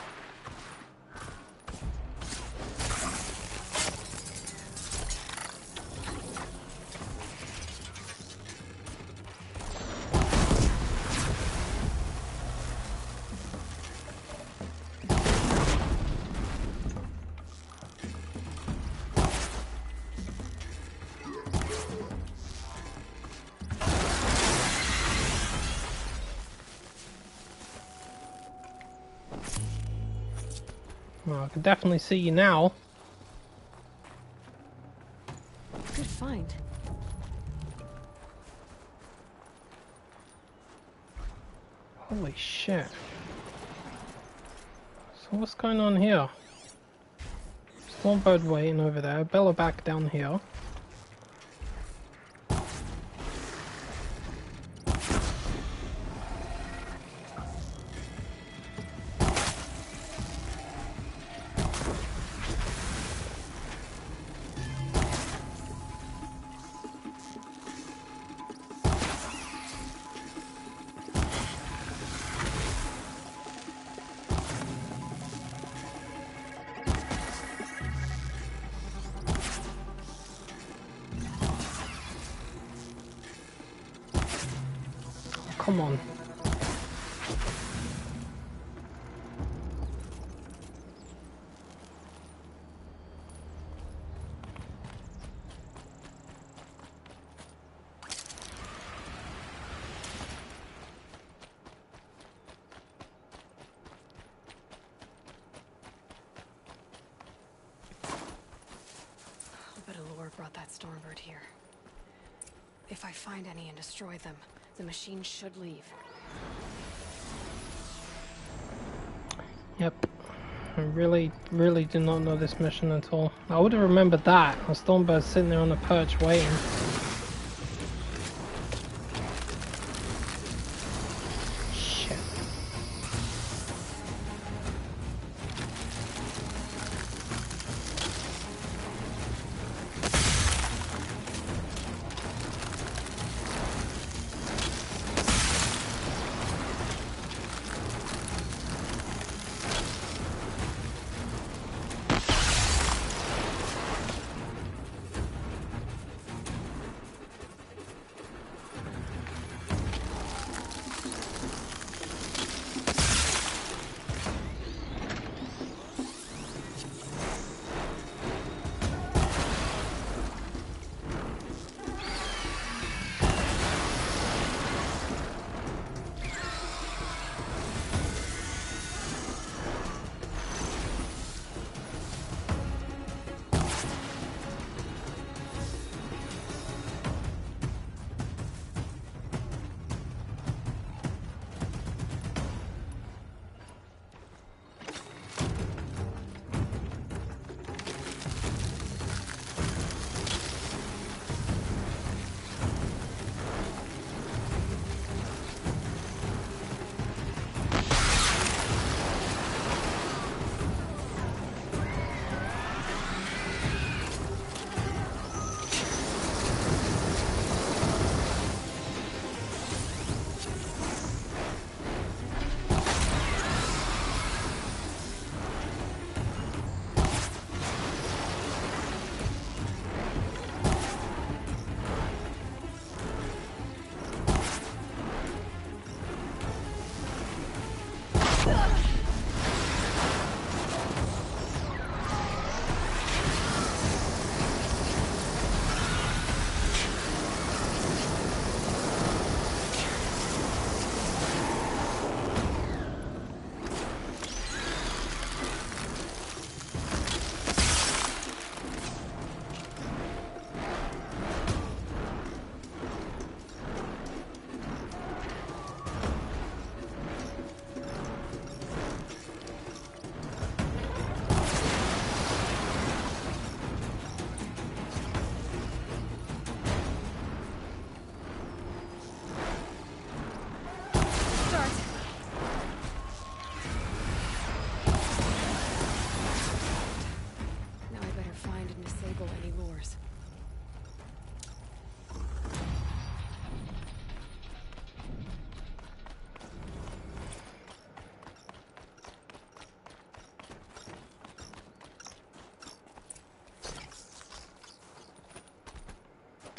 Well, I can definitely see you now.
Good find.
Holy shit. So what's going on here? Stormbird waiting over there, Bella back down here. Come on.
A bit of lore brought that Stormbird here. If I find any and destroy them, the machine should leave.
Yep. I really did not know this mission at all. I would have remembered that. A Stormbird sitting there on a perch waiting. Shit.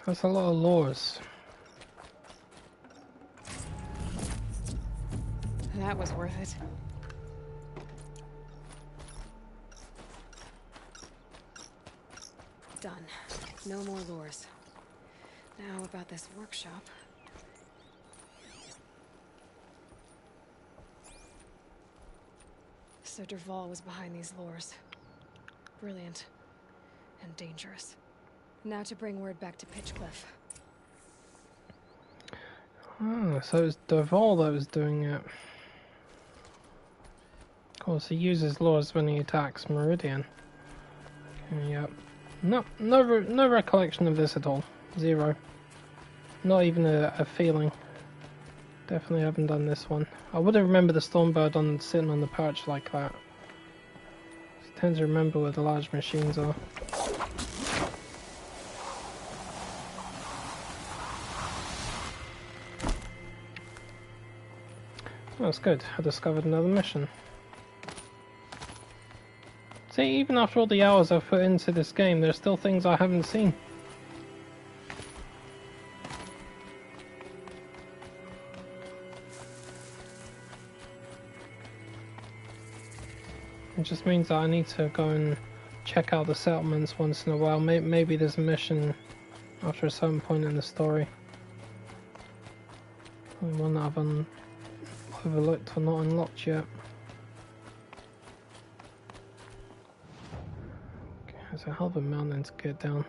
That's a lot of lures.
That was worth it. Done. No more lures. Now about this workshop. So Dervahl was behind these lures. Brilliant. And dangerous. Now to bring word back to Pitchcliff.
Oh, so it's Dervahl that was doing it. Of course, he uses lures when he attacks Meridian. Yep. No recollection of this at all. Zero. Not even a feeling. Definitely haven't done this one. I would have remembered the Stormbird sitting on the perch like that. I tend to remember where the large machines are. That's good. I discovered another mission. See, even after all the hours I've put into this game, there's still things I haven't seen. It just means that I need to go and check out the settlements once in a while. Maybe there's a mission after a certain point in the story. One that I've overlooked or not unlocked yet. Okay, there's a hell of a mountain to get down.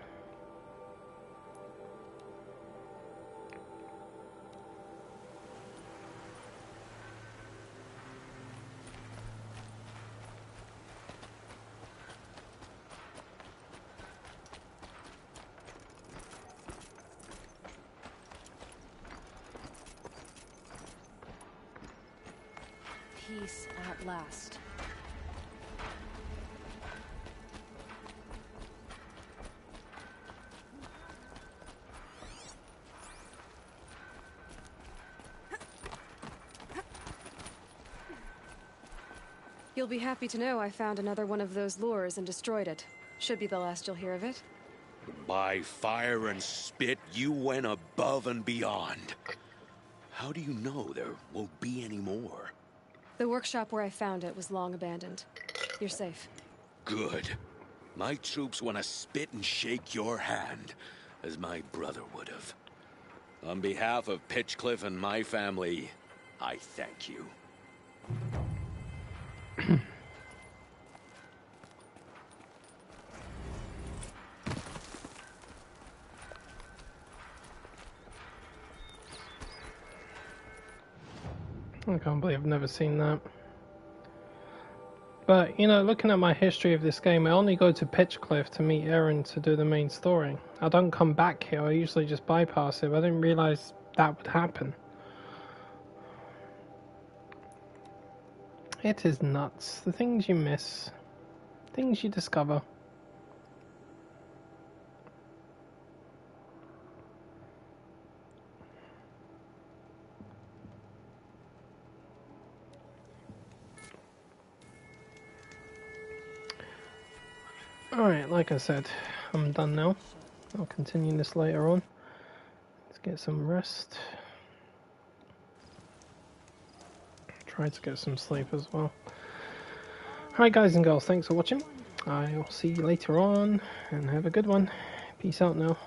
Peace at last. You'll be happy to know I found another one of those lures and destroyed it. Should be the last you'll hear of it.
By fire and spit, you went above and beyond. How do you know there won't be any more?
The workshop where I found it was long abandoned. You're safe.
Good. My troops want to spit and shake your hand, as my brother would have. On behalf of Pitchcliff and my family, I thank you.
I can't believe I've never seen that. But, you know, looking at my history of this game, I only go to Pitchcliff to meet Aaron to do the main story. I don't come back here, I usually just bypass it, but I didn't realise that would happen. It is nuts. The things you miss. Things you discover. Alright, like I said, I'm done now. I'll continue this later on. Let's get some rest. Try to get some sleep as well. Alright guys and girls, thanks for watching. I'll see you later on, and have a good one. Peace out now.